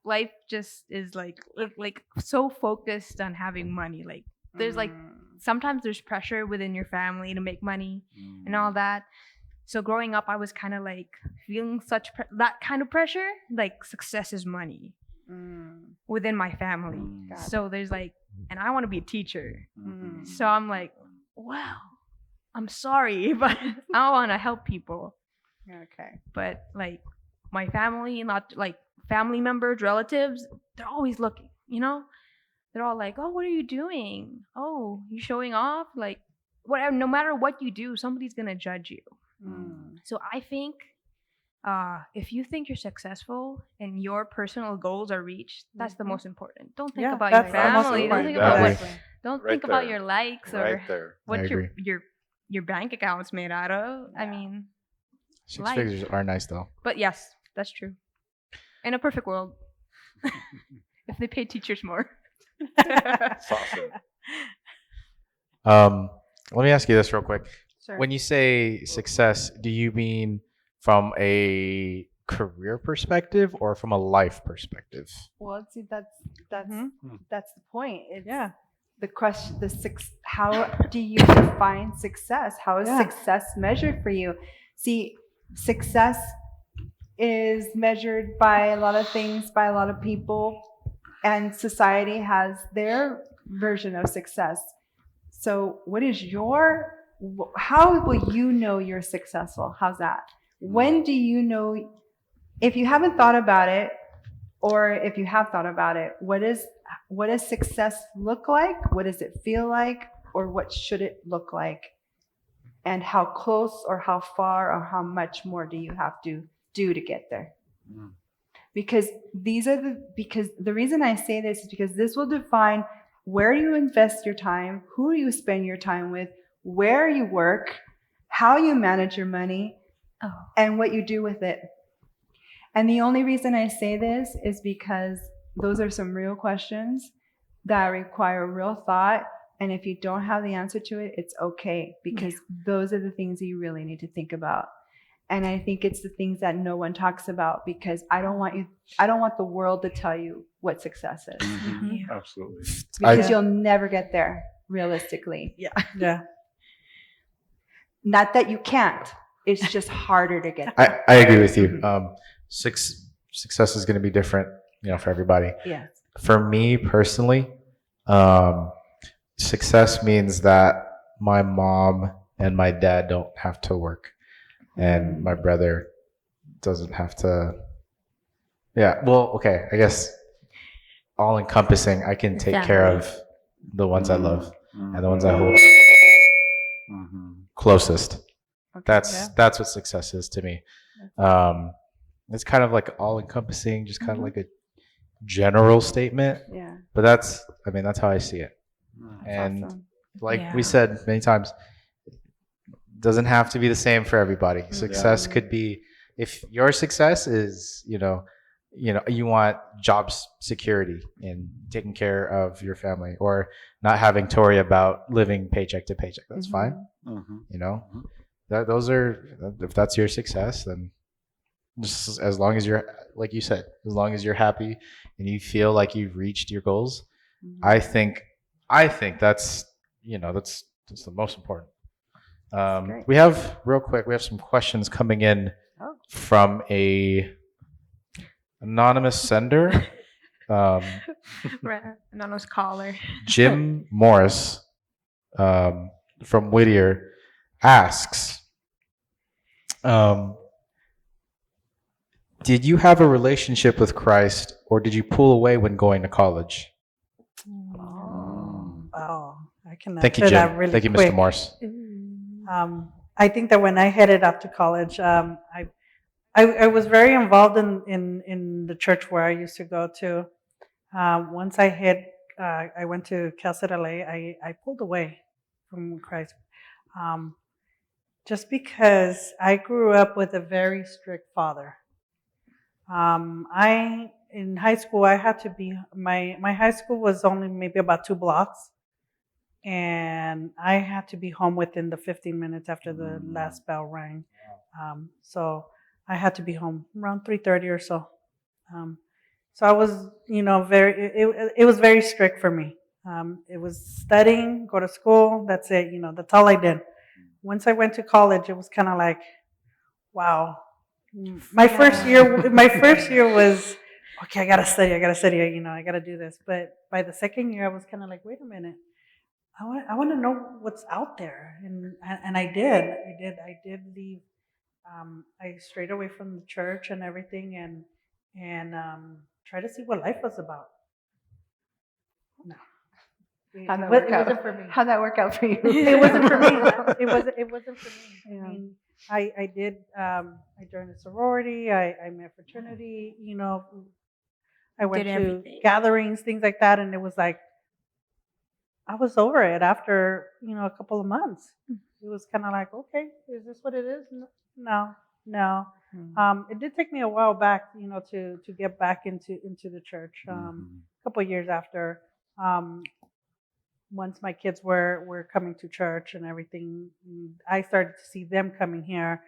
life just is like so focused on having money. Like there's like sometimes there's pressure within your family to make money and all that. So growing up, I was kind of like feeling that kind of pressure. Like success is money within my family. Got So there's like, and I want to be a teacher. Mm. So I'm like, wow, I'm sorry, but I want to help people. Okay. But like my family, not like family members, relatives, they're always looking. They're all like, oh, what are you doing? Oh, you showing off? Like whatever. No matter what you do, somebody's gonna judge you. So I think if you think you're successful and your personal goals are reached, that's the most important. Don't think about your that's the most family. Don't important. think about Exactly. don't Right think about there. your likes or Right there. what I your agree. your bank account's made out of. I Yeah. mean, 6 life. figures are nice though. but yes, that's true. In a perfect world, if they paid teachers more. Saucy. Let me ask you this real quick. Sure. When you say success, do you mean from a career perspective or from a life perspective? Well, see, that's Mhm. that's the point. It's Yeah. the question. How do you define success? How is Yeah. success measured for you? See, success is measured by a lot of things, by a lot of people, and society has their version of success. So, what is how will you know you're successful? How's that? When do you know? If you haven't thought about it, or if you have thought about it, what does success look like? What does it feel like? Or what should it look like? And how close or how far or how much more do you have to do to get there? Because the reason I say this is because this will define where you invest your time, who you spend your time with, where you work, how you manage your money, and what you do with it. And the only reason I say this is because those are some real questions that require real thought. And if you don't have the answer to it, it's okay, because those are the things that you really need to think about. And I think it's the things that no one talks about, because I don't want the world to tell you what success is, Absolutely. because you'll never get there realistically. Yeah. Not that you can't, it's just harder to get there. I agree with you. Success is going to be different, for everybody. Yes. For me personally, success means that my mom and my dad don't have to work, and my brother doesn't have to, Yeah. Well, okay. I guess all encompassing. I can take care Family. of the ones I love and the ones I Mhm. hold closest. Okay. That's what success is to me. Um, it's kind of like all encompassing, just kind of like a general statement. Yeah. But that's how I see it. Mhm. And Awesome. like we Yeah. said many times, doesn't have to be the same for everybody. Success could be, if your success is, you want job security and taking care of your family, or not having to worry about living paycheck to paycheck. That's fine. Mhm. You know, those are, if that's your success, then just as long as you're, like you said, as long as you're happy and you feel like you've reached your goals, I think, that's, that's the most important. great. We have some questions coming in Oh. from a anonymous sender. Anonymous caller. Jim Morris from Whittier asks, did you have a relationship with Christ, or did you pull away when going to college? Oh, I can Thank you, answer Jim. that really Thank you, quick. Mr. Morris. I think that when I headed off to college, I was very involved in the church where I used to go to. Once I went to Cal State LA, I pulled away from Christ. Um, just because I grew up with a very strict father. I in high school I had to be my high school was only maybe about 2 blocks, and I had to be home within the 15 minutes after the last bell rang. So I had to be home around 3:30 or so. Um, so I was, very. It was very strict for me. It was studying, go to school. That's it. That's all I did. Once I went to college, it was kind of like, wow. My first year was okay. I gotta study. I gotta study. I gotta do this. But by the second year, I was kind of like, wait a minute. I want to know what's out there, and I did leave. I strayed away from the church and everything, and try to see what life was about. No, How'd that it work wasn't out? for me. How'd that work out for you? It wasn't for me. It wasn't for me. Yeah. I mean, I did. I joined a sorority. I met fraternity. I went Did to everything. gatherings, things like that, and it was like I was over it after a couple of months. It was kind of like, okay, is this what it is? No, no. It did take me a while back, to get back into the church. A couple of years after, once my kids were coming to church and everything, I started to see them coming here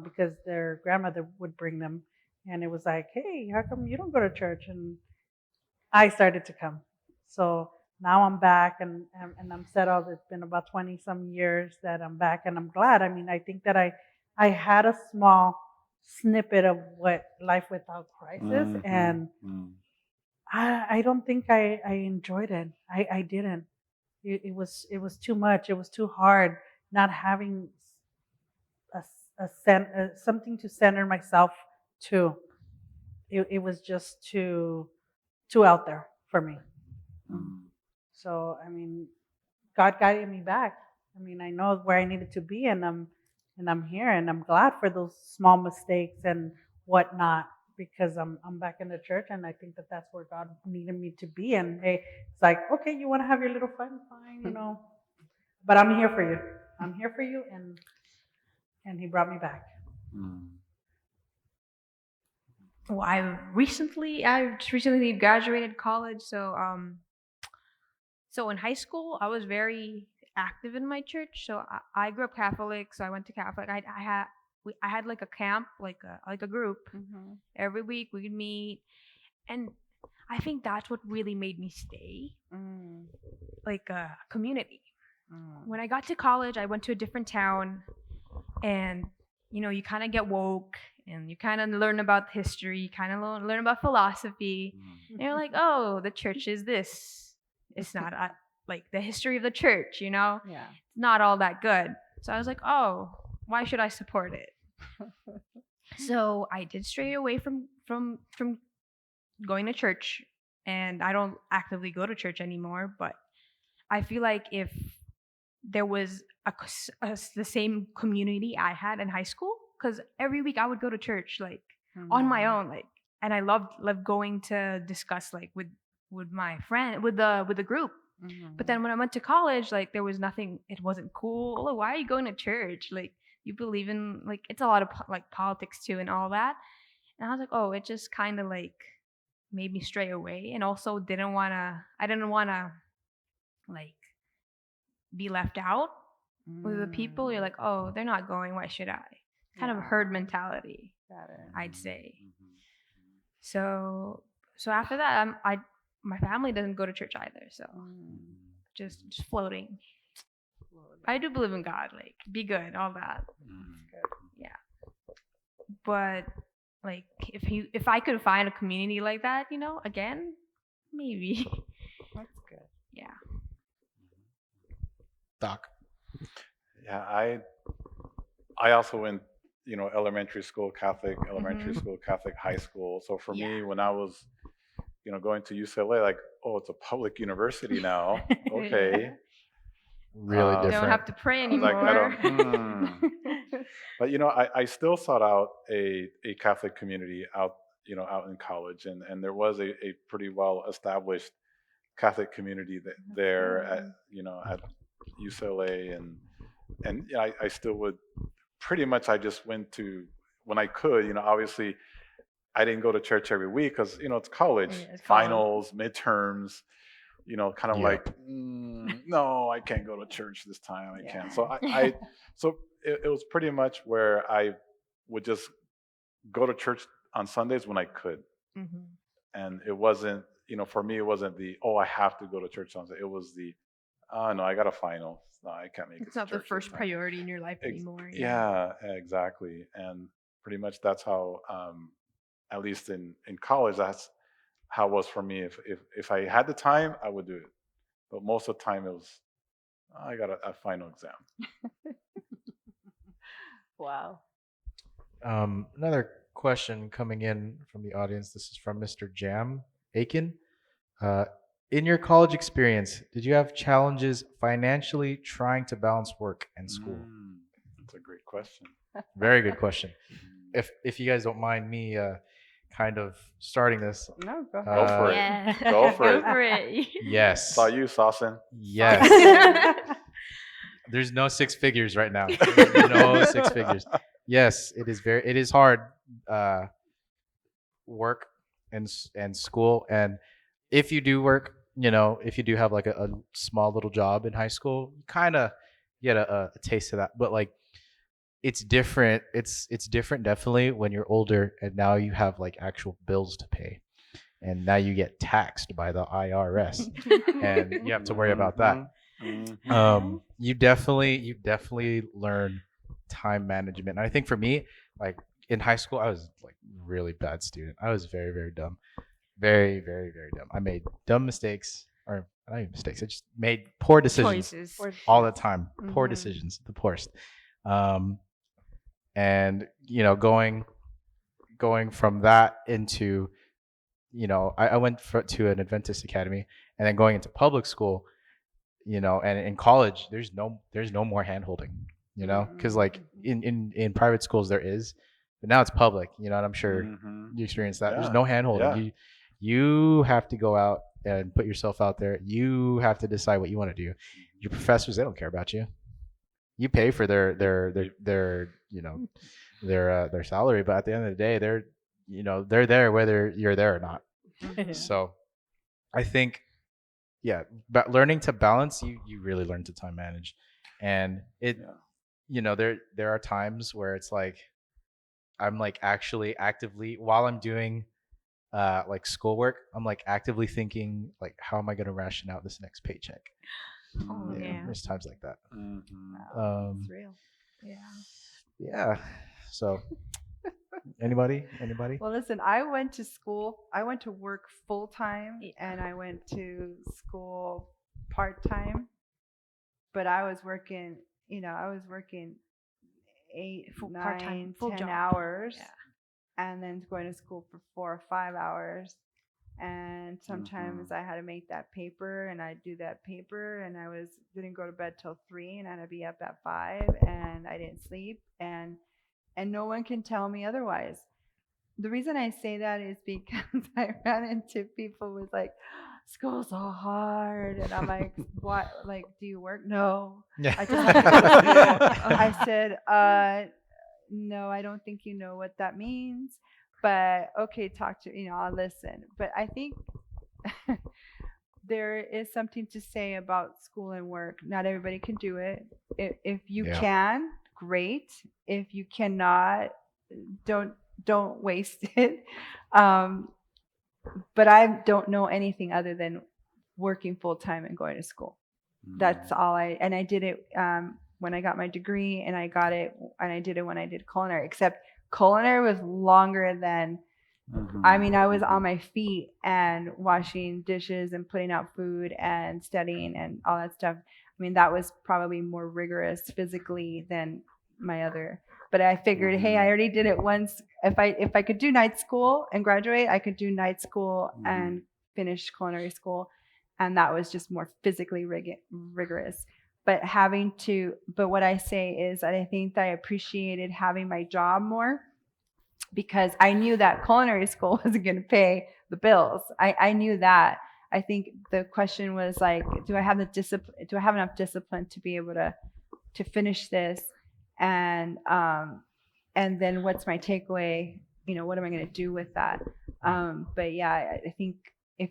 because their grandmother would bring them, and it was like, hey, how come you don't go to church? And I started to come. So now I'm back and I'm settled. It's been about 20 some years that I'm back, and I'm glad. I mean, I think that I had a small snippet of what life without Christ is, and I don't think I enjoyed it. I didn't. It was too much. It was too hard not having something to center myself to. It was just too out there for me. So I mean, God guided me back. I mean, I know where I needed to be, and I'm here, and I'm glad for those small mistakes and whatnot, because I'm back in the church, and I think that that's where God needed me to be. And hey, it's like, okay, you want to have your little fun, fine, but I'm here for you. I'm here for you, and He brought me back. Well, I just recently graduated college, so in high school I was very active in my church. So I grew up Catholic, so I went to Catholic. I had like a camp, like a group. Every week we'd meet, and I think that's what really made me stay, like a community. When I got to college, I went to a different town, and you kind of get woke, and you kind of learn about history, you kind of learn about philosophy, and you're like, oh, the church is this. It's not like the history of the church, Yeah. it's not all that good. So I was like, oh, why should I support it? So I did stray away from going to church, and I don't actively go to church anymore, but I feel like if there was the same community I had in high school, because every week I would go to church like on my own, like, and I loved going to discuss like with my friend with the group. But then when I went to college, like there was nothing. It wasn't cool. Oh, why are you going to church? Like you believe in like it's a lot of like politics too and all that. And I was like, oh, it just kind of like made me stray away, and also didn't wanna. I didn't wanna like be left out with the people. You're like, oh, they're not going. Why should I? Kind of a herd mentality, Got it. I'd say. So after that, my family doesn't go to church either. So just floating. I do believe in God, like be good, all that. Yeah. But like if I could find a community like that, again, maybe. That's good. Yeah. Doc. Yeah, I also went, elementary school Catholic, elementary school Catholic, high school. So for me, when I was, going to UCLA, like, oh, it's a public university now. Okay. Really You different. don't have to pray I was anymore. like, I don't. But I still sought out a Catholic community out, out in college, and there was a pretty well established Catholic community there at at UCLA, and I still would pretty much, I just went to when I could. Obviously I didn't go to church every week because it's college, Yeah, it's finals, midterms. Kind of Yeah. like, no, I can't go to church this time. I can't. So so it was pretty much where I would just go to church on Sundays when I could. Mhm. And it wasn't, for me, it wasn't the, oh, I have to go to church on Sunday. It was the, oh, no, I got a final. No, I can't make it. It's not the first priority in your life anymore. Yeah, exactly. And pretty much that's how, at least in college, that's how it was for me. If I had the time, I would do it. But most of the time, it was, I got a final exam. Wow. Another question coming in from the audience. This is from Mr. Jam Aiken. In your college experience, did you have challenges financially trying to balance work and school? That's a great question. Very good question. If you guys don't mind me kind of starting this. No, go Go for it. Yeah. Go for Go it. for it. Yes. Saw you, Saucin. Yes. There's no six figures right now. No six figures. Yes, it is hard work and school, and if you do work, if you do have like a small little job in high school, you kind of get a taste of that. But like it's different. It's different definitely when you're older and now you have like actual bills to pay. And now you get taxed by the IRS and you have to worry about that. You definitely learn time management. And I think for me, like in high school, I was like really bad student. I was very, very dumb. Very, very, very dumb. I made dumb mistakes, or not even mistakes. I just made poor decisions Choices. all the time. Poor decisions, the poorest. And going from that into, I went to an Adventist academy, and then going into public school, and in college, there's no more hand holding, because like in private schools there is, but now it's public, and I'm sure you experience that. There's no hand holding. Yeah. You have to go out and put yourself out there. You have to decide what you want to do. Your professors, they don't care about you. You pay for their their salary, but at the end of the day, they're there whether you're there or not. So I think, yeah, but learning to balance, you really learn to time manage. And there are times where it's like I'm like actually actively, while I'm doing like schoolwork, I'm like actively thinking like, how am I going to ration out this next paycheck? Oh, yeah. There's times like that. Wow, it's real. Yeah. So anybody? Well, listen, I went to work full time, and I went to school part time. But I was working, eight, Part-time, 9, full 10 job. hours, Yeah. and then going to school for 4 or 5 hours, and sometimes I had to make that paper, and I'd do that paper, and didn't go to bed till 3, and I had to be up at 5, and I didn't sleep, and no one can tell me otherwise. The reason I say that is because I ran into people with like, school's so hard, and I'm like, what? Like, do you work? No, I just have to go to school. I said, no, I don't think you know what that means, but okay, talk to I'll listen. But I think there is something to say about school and work. Not everybody can do it. If you can, great. If you cannot, don't waste it. But I don't know anything other than working full time and going to school. That's all I did it when I got my degree, and I did it when I did culinary, except culinary was longer than, I mean, I was on my feet and washing dishes and putting out food and studying and all that stuff. I mean, that was probably more rigorous physically than my other. But I figured, hey, I already did it once. If I could do night school and graduate, I could do night school and finish culinary school. And that was just more physically rigorous. But what I say is that I think that I appreciated having my job more, because I knew that culinary school wasn't going to pay the bills. I knew that. I think the question was like, do I have the discipline? Do I have enough discipline to be able to finish this? And then what's my takeaway? What am I going to do with that? But yeah, I think if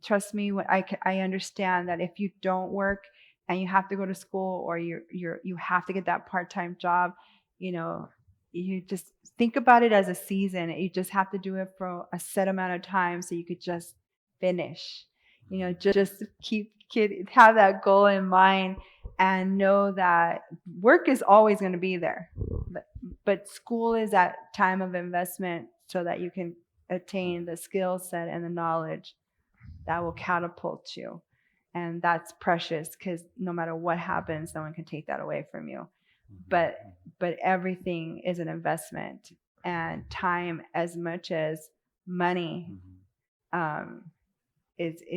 trust me, when I understand that if you don't work and you have to go to school, or you have to get that part-time job, you just think about it as a season. You just have to do it for a set amount of time so you could just finish. Just have that goal in mind, and know that work is always going to be there, but school is that time of investment so that you can attain the skill set and the knowledge that will catapult you. And that's precious, because no matter what happens, no one can take that away from you. But everything is an investment, and time as much as money isn't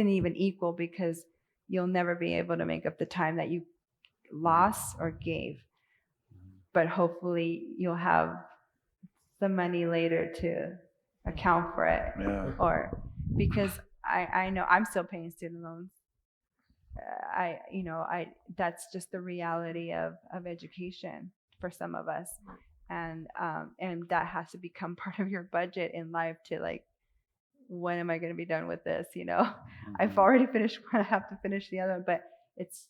even equal, because you'll never be able to make up the time that you lost or gave. But hopefully you'll have the money later to account for it. Or because I know I'm still paying student loans. That's just the reality of education for some of us, and that has to become part of your budget in life, to like, when am I going to be done with this? I've already finished one, I have to finish the other, but it's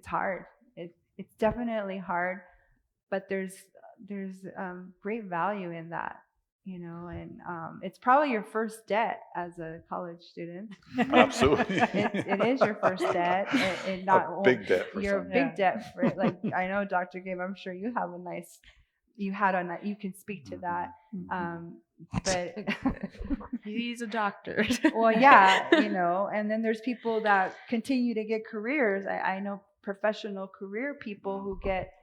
hard. It's definitely hard, but there's great value in that. And it's probably your first debt as a college student. Absolutely. It is your first debt. And not a big debt for you're some. a big debt for it. Like, I know, Dr. Gabe, I'm sure you have you can speak to that. But he's a doctor. Well, yeah, and then there's people that continue to get careers. I know professional career people who get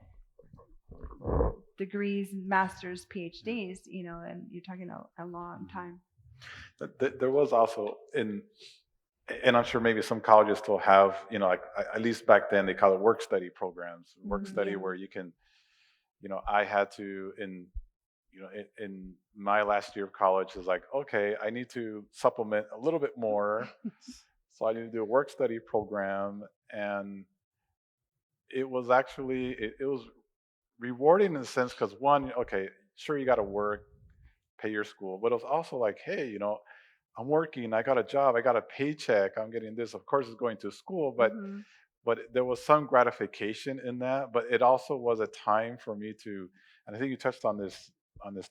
degrees, masters, PhDs, and you're talking a long time. There was also and I'm sure maybe some colleges still have, like, at least back then they call it work study programs, study where you can, I had to, in my last year of college, is like, okay, I need to supplement a little bit more. So I need to do a work study program. And it was actually, it was rewarding in a sense, because one, okay, sure, you got to work, pay your school, but it was also like, hey, I'm working, I got a job, I got a paycheck, I'm getting this. Of course, it's going to school, but there was some gratification in that. But it also was a time for me to, and I think you touched on this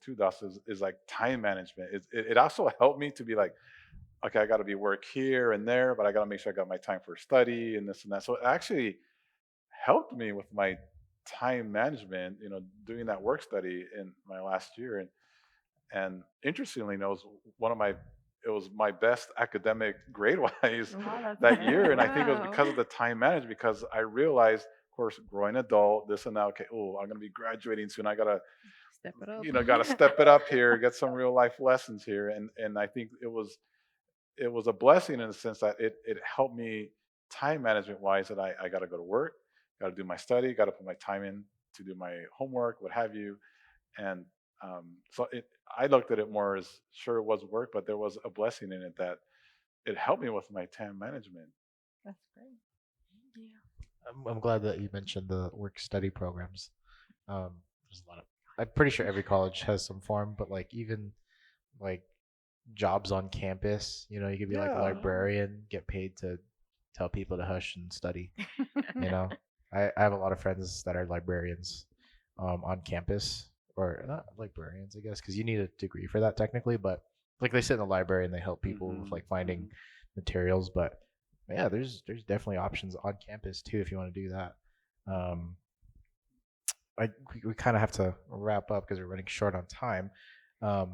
too, Das, is like time management. It also helped me to be like, okay, I got to be work here and there, but I got to make sure I got my time for study and this and that. So it actually helped me with my time management, doing that work study in my last year. And interestingly, it was my best academic grade wise that year. And I think it was because of the time management, because I realized, of course, growing adult, this and that, okay, I'm going to be graduating soon. I got to Step it up. got to step it up here, get some real life lessons here, and I think it was a blessing in the sense that it helped me time management wise, that I got to go to work, got to do my study, got to put my time in to do my homework, what have you, and so I looked at it more as, sure, it was work, but there was a blessing in it that it helped me with my time management. That's great. I'm glad that you mentioned the work study programs. There's a lot of. I'm pretty sure every college has some form, but like even like jobs on campus, you could be like a Yeah. librarian, get paid to tell people to hush and study. You know, I have a lot of friends that are librarians, on campus, or not librarians, I guess, because you need a degree for that technically. But like they sit in the library and they help people with like finding materials. But yeah, there's definitely options on campus too if you want to do that. Um, we kind of have to wrap up because we're running short on time. I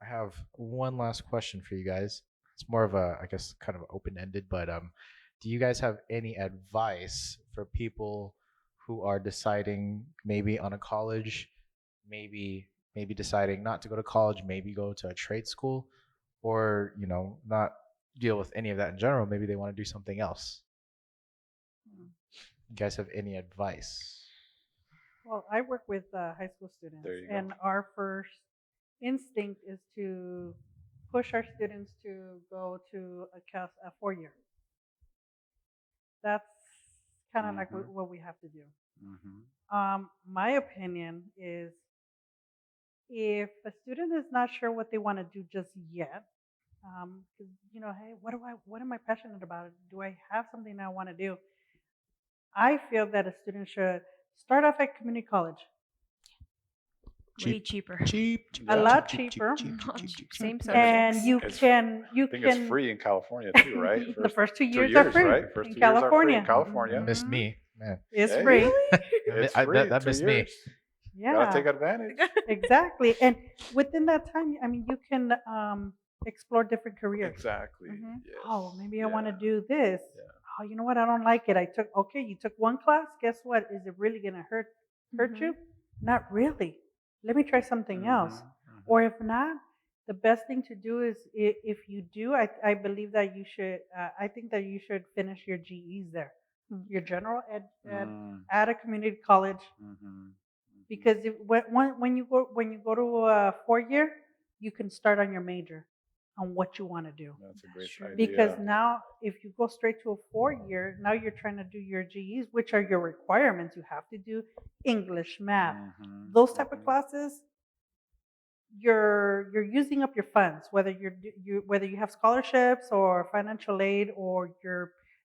have one last question for you guys. It's more of a, I guess, kind of open ended, but do you guys have any advice for people who are deciding maybe on a college, maybe deciding not to go to college, maybe go to a trade school, or not deal with any of that in general? Maybe they want to do something else. You guys have any advice? Well, I work with high school students, There you go. and our first instinct is to push our students to go to a 4 year. That's kind of like what we have to do. My opinion is, if a student is not sure what they want to do just yet, 'cause, hey, what am I passionate about? Do I have something I want to do? I feel that a student should start off at community college. Way cheaper. A lot cheaper. Same subjects. And you It's- can I think it's free in California too, right? The first 2 years, 2 are free right? First in 2 years are free in California. California. Miss me, man. It's Hey. free. It's I- free. that 2 missed me. years. Yeah. Gotta take advantage. Exactly. And within that time, I mean, you can explore different careers. Exactly. Mhm. Yes. Oh, maybe I want to Yeah. do this. Yeah. Oh, you know what? I don't like it. You took one class. Guess what? Is it really going to hurt you? Not really. Let me try something else. Or if not, the best thing to do is, if you do, I believe that you should, I think that you should finish your GEs there, your general ed at a community college. Because when you go to a 4 year, you can start on your major, on what you want to do. That's a great idea. Because now, if you go straight to a 4 year, now you're trying to do your GEs, which are your requirements. You have to do English, math, those type of classes. You're using up your funds, whether whether you have scholarships or financial aid, or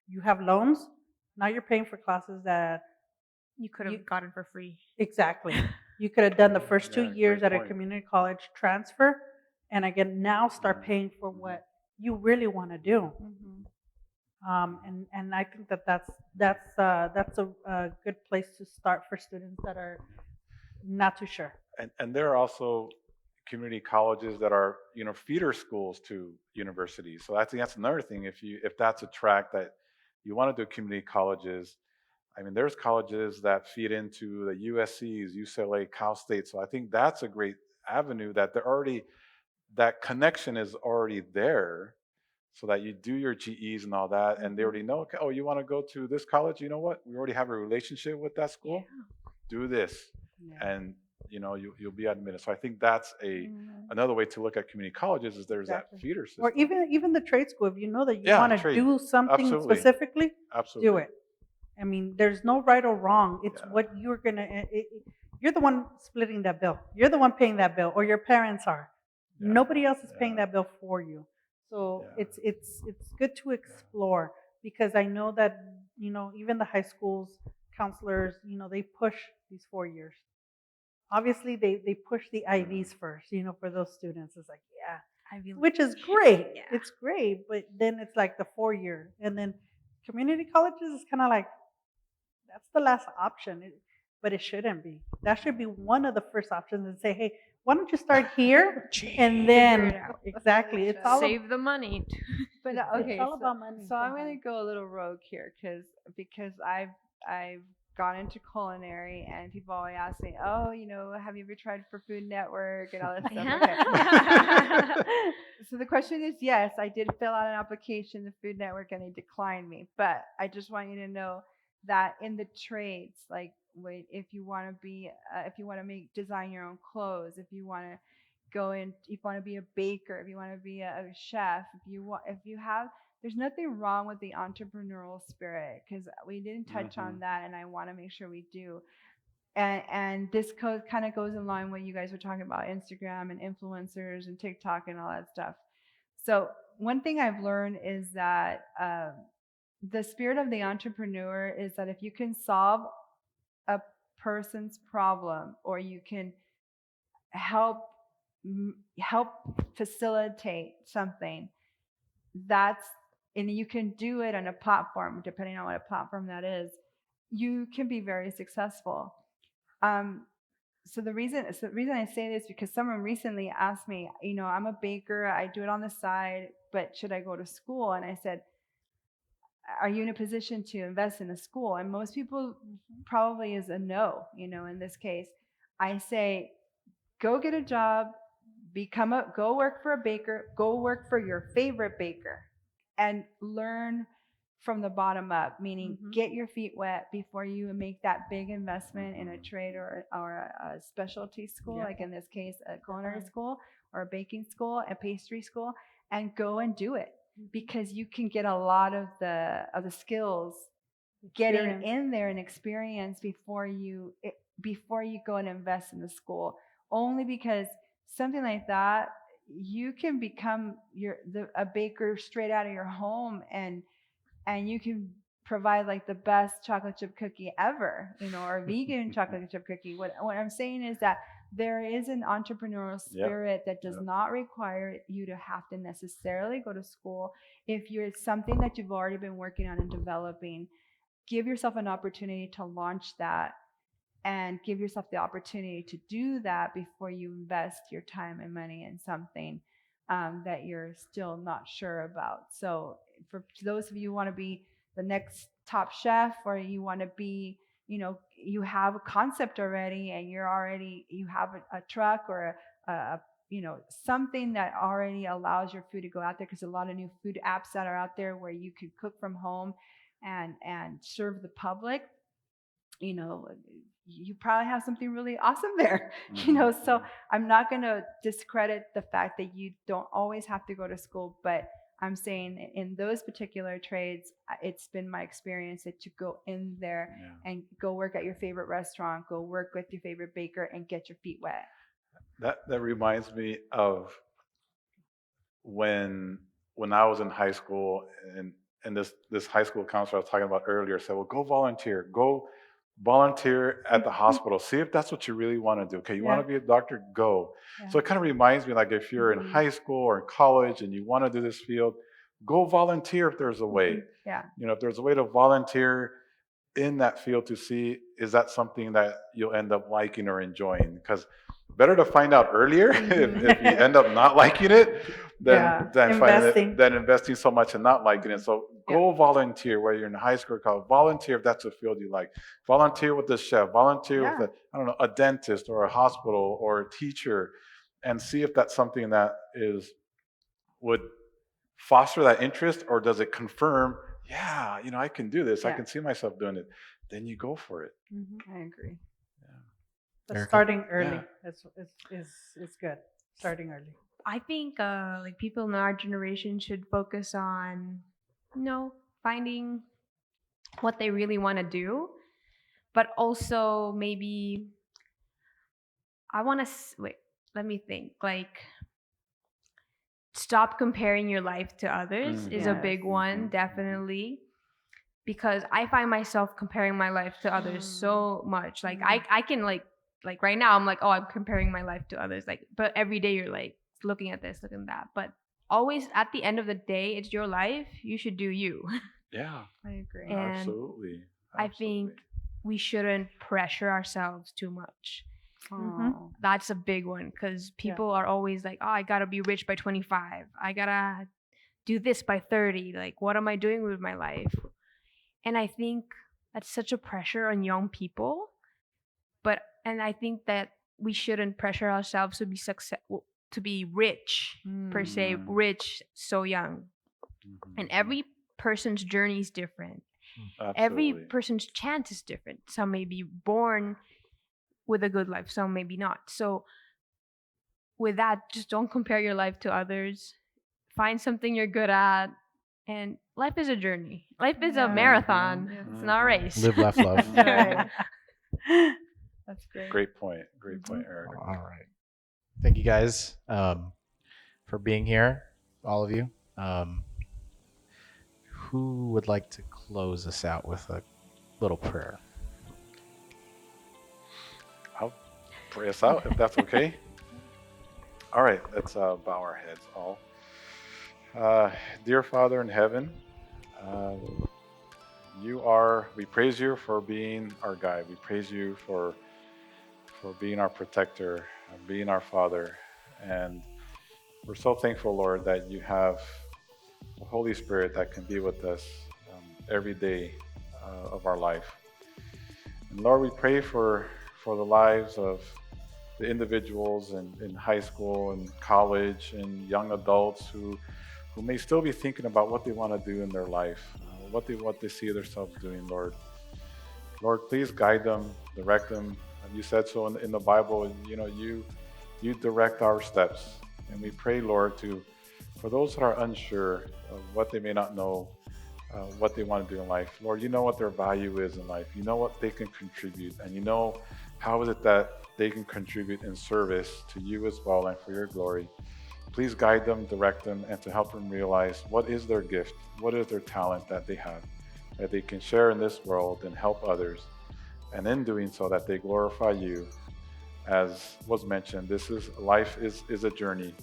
you have loans. Now you're paying for classes that You could have gotten for free. exactly. You could have done the first 2 Yeah, years great at a point. community college, transfer, and again now start paying for what you really want to do. And I think that's a good place to start for students that are not too sure. And there are also community colleges that are feeder schools to universities. So I think that's another thing. If that's a track that you want to do, community colleges. I mean, there's colleges that feed into the USC's, UCLA, Cal State. So I think that's a great avenue that that connection is already there, so that you do your GEs and all that, and they already know, okay, oh, you want to go to this college? You know what? We already have a relationship with that school. Do this, and you'll be admitted. So I think that's another way to look at community colleges, is there's that feeder system. Or even the trade school, if you know that you Yeah, want to trade. do something Absolutely. specifically, Absolutely. do it. I mean, there's no right or wrong. It's what you're you're the one splitting that bill. You're the one paying that bill, or your parents are. Nobody else is paying that bill for you. So it's good to explore, because I know that even the high schools counselors, they push these 4 years. Obviously, they push the IVs first, for those students. It's like, which is great. Yeah. It's great, but then it's like the 4 year, and then community colleges is kind of like, that's the last option. But it shouldn't be. That should be one of the first options, and say, hey, why don't you start here and then Figure it out. exactly. It's all Save the money. But It's okay, all about money so I'm gonna sometimes. go a little rogue here, because I've got into culinary, and people always ask me, "Oh, have you ever tried for Food Network and all that stuff?" Okay. So the question is, yes, I did fill out an application to Food Network, and they declined me. But I just want you to know that in the trades, like, wait, if you want to design your own clothes, if you want to if you want to be a baker, if you want to be a chef, if you have, there's nothing wrong with the entrepreneurial spirit, because we didn't touch on that, and I want to make sure we do. And this code kind of goes in line with what you guys were talking about, Instagram and influencers and TikTok and all that stuff. So one thing I've learned is that the spirit of the entrepreneur is that if you can solve a person's problem, or you can help facilitate something, and you can do it on a platform, depending on what a platform that is, you can be very successful. So the reason I say this, because someone recently asked me, I'm a baker, I do it on the side, but should I go to school? And I said, are you in a position to invest in a school? And most people probably is a no. In this case, I say, go get a job, go work for a baker, go work for your favorite baker, and learn from the bottom up, meaning get your feet wet before you make that big investment in a trade or a specialty school, like in this case, a culinary school or a baking school, a pastry school, and go and do it, because you can get a lot of the skills getting in there and experience before you go and invest in the school. Only because something like that, you can become a baker straight out of your home, and you can provide like the best chocolate chip cookie ever, or vegan chocolate chip cookie. What I'm saying is that there is an entrepreneurial spirit that does not require you to have to necessarily go to school. If you're something that you've already been working on and developing, give yourself an opportunity to launch that, and give yourself the opportunity to do that before you invest your time and money in something that you're still not sure about. So for those of you who want to be the next top chef, or you want to be, you have a concept already, and you have a truck or a something that already allows your food to go out there, because a lot of new food apps that are out there where you can cook from home and serve the public, you probably have something really awesome there. So I'm not going to discredit the fact that you don't always have to go to school, but I'm saying in those particular trades, it's been my experience that you go in there and go work at your favorite restaurant, go work with your favorite baker, and get your feet wet. That reminds me of when I was in high school, and this high school counselor I was talking about earlier said, well, go volunteer at the hospital. See if that's what you really want to do. Okay, you want to be a doctor? Go. So it kind of reminds me, like, if you're in high school or in college and you want to do this field, go volunteer if there's a way. If there's a way to volunteer in that field to see, is that something that you'll end up liking or enjoying? Because better to find out earlier if you end up not liking it than investing so much and not liking it. So go volunteer, whether you're in high school or college. Volunteer if that's a field you like. Volunteer with a chef. Volunteer with a dentist or a hospital or a teacher, and see if that's something that would foster that interest, or does it confirm, I can do this. I can see myself doing it. Then you go for it. I agree. But starting early is good. Starting early. I think like people in our generation should focus on, finding what they really want to do, but also maybe let me think. Like, stop comparing your life to others is a big one, definitely. Because I find myself comparing my life to others so much. Like I can like right now I'm like, oh, I'm comparing my life to others. Like, but every day you're like looking at this, looking at that. But always at the end of the day, it's your life. You should do you. Yeah, I agree. And absolutely. I think we shouldn't pressure ourselves too much. That's a big one, because people are always like, oh, I gotta be rich by 25. I gotta do this by 30. Like, what am I doing with my life? And I think that's such a pressure on young people. And I think that we shouldn't pressure ourselves to be successful, to be rich per se, Mm. rich so young. And every person's journey is different. Every Absolutely. person's chance is different. Some may be born with a good life, some maybe not. So with that, just don't compare your life to others. Find something you're good at. And life is a journey. Life is a Yeah. marathon. Yes. It's not a race. Live, laugh, love. Right. That's great. Great point. Great point, Eric. All right. Thank you guys for being here, all of you. Who would like to close us out with a little prayer? I'll pray us out if that's okay. All right, let's bow our heads all. Dear Father in heaven, we praise you for being our guide. We praise you for being our protector, being our Father. And we're so thankful, Lord, that you have the Holy Spirit that can be with us every day of our life. And Lord, we pray for the lives of the individuals in high school and college and young adults who may still be thinking about what they want to do in their life, what they see themselves doing, Lord. Lord, please guide them, direct them. You said so in the Bible, you direct our steps. And we pray, Lord, for those that are unsure of what they may not know, what they want to do in life. Lord, you know what their value is in life. You know what they can contribute. And you know how is it that they can contribute in service to you as well and for your glory. Please guide them, direct them, and to help them realize what is their gift, what is their talent that they have, that they can share in this world and help others. And in doing so, that they glorify you. As was mentioned, life is a journey,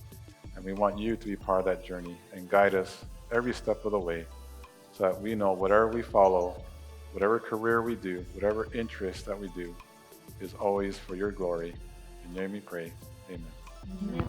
and we want you to be part of that journey and guide us every step of the way, so that we know whatever we follow, whatever career we do, whatever interest that we do, is always for your glory. In your name we pray. Amen. Mhm.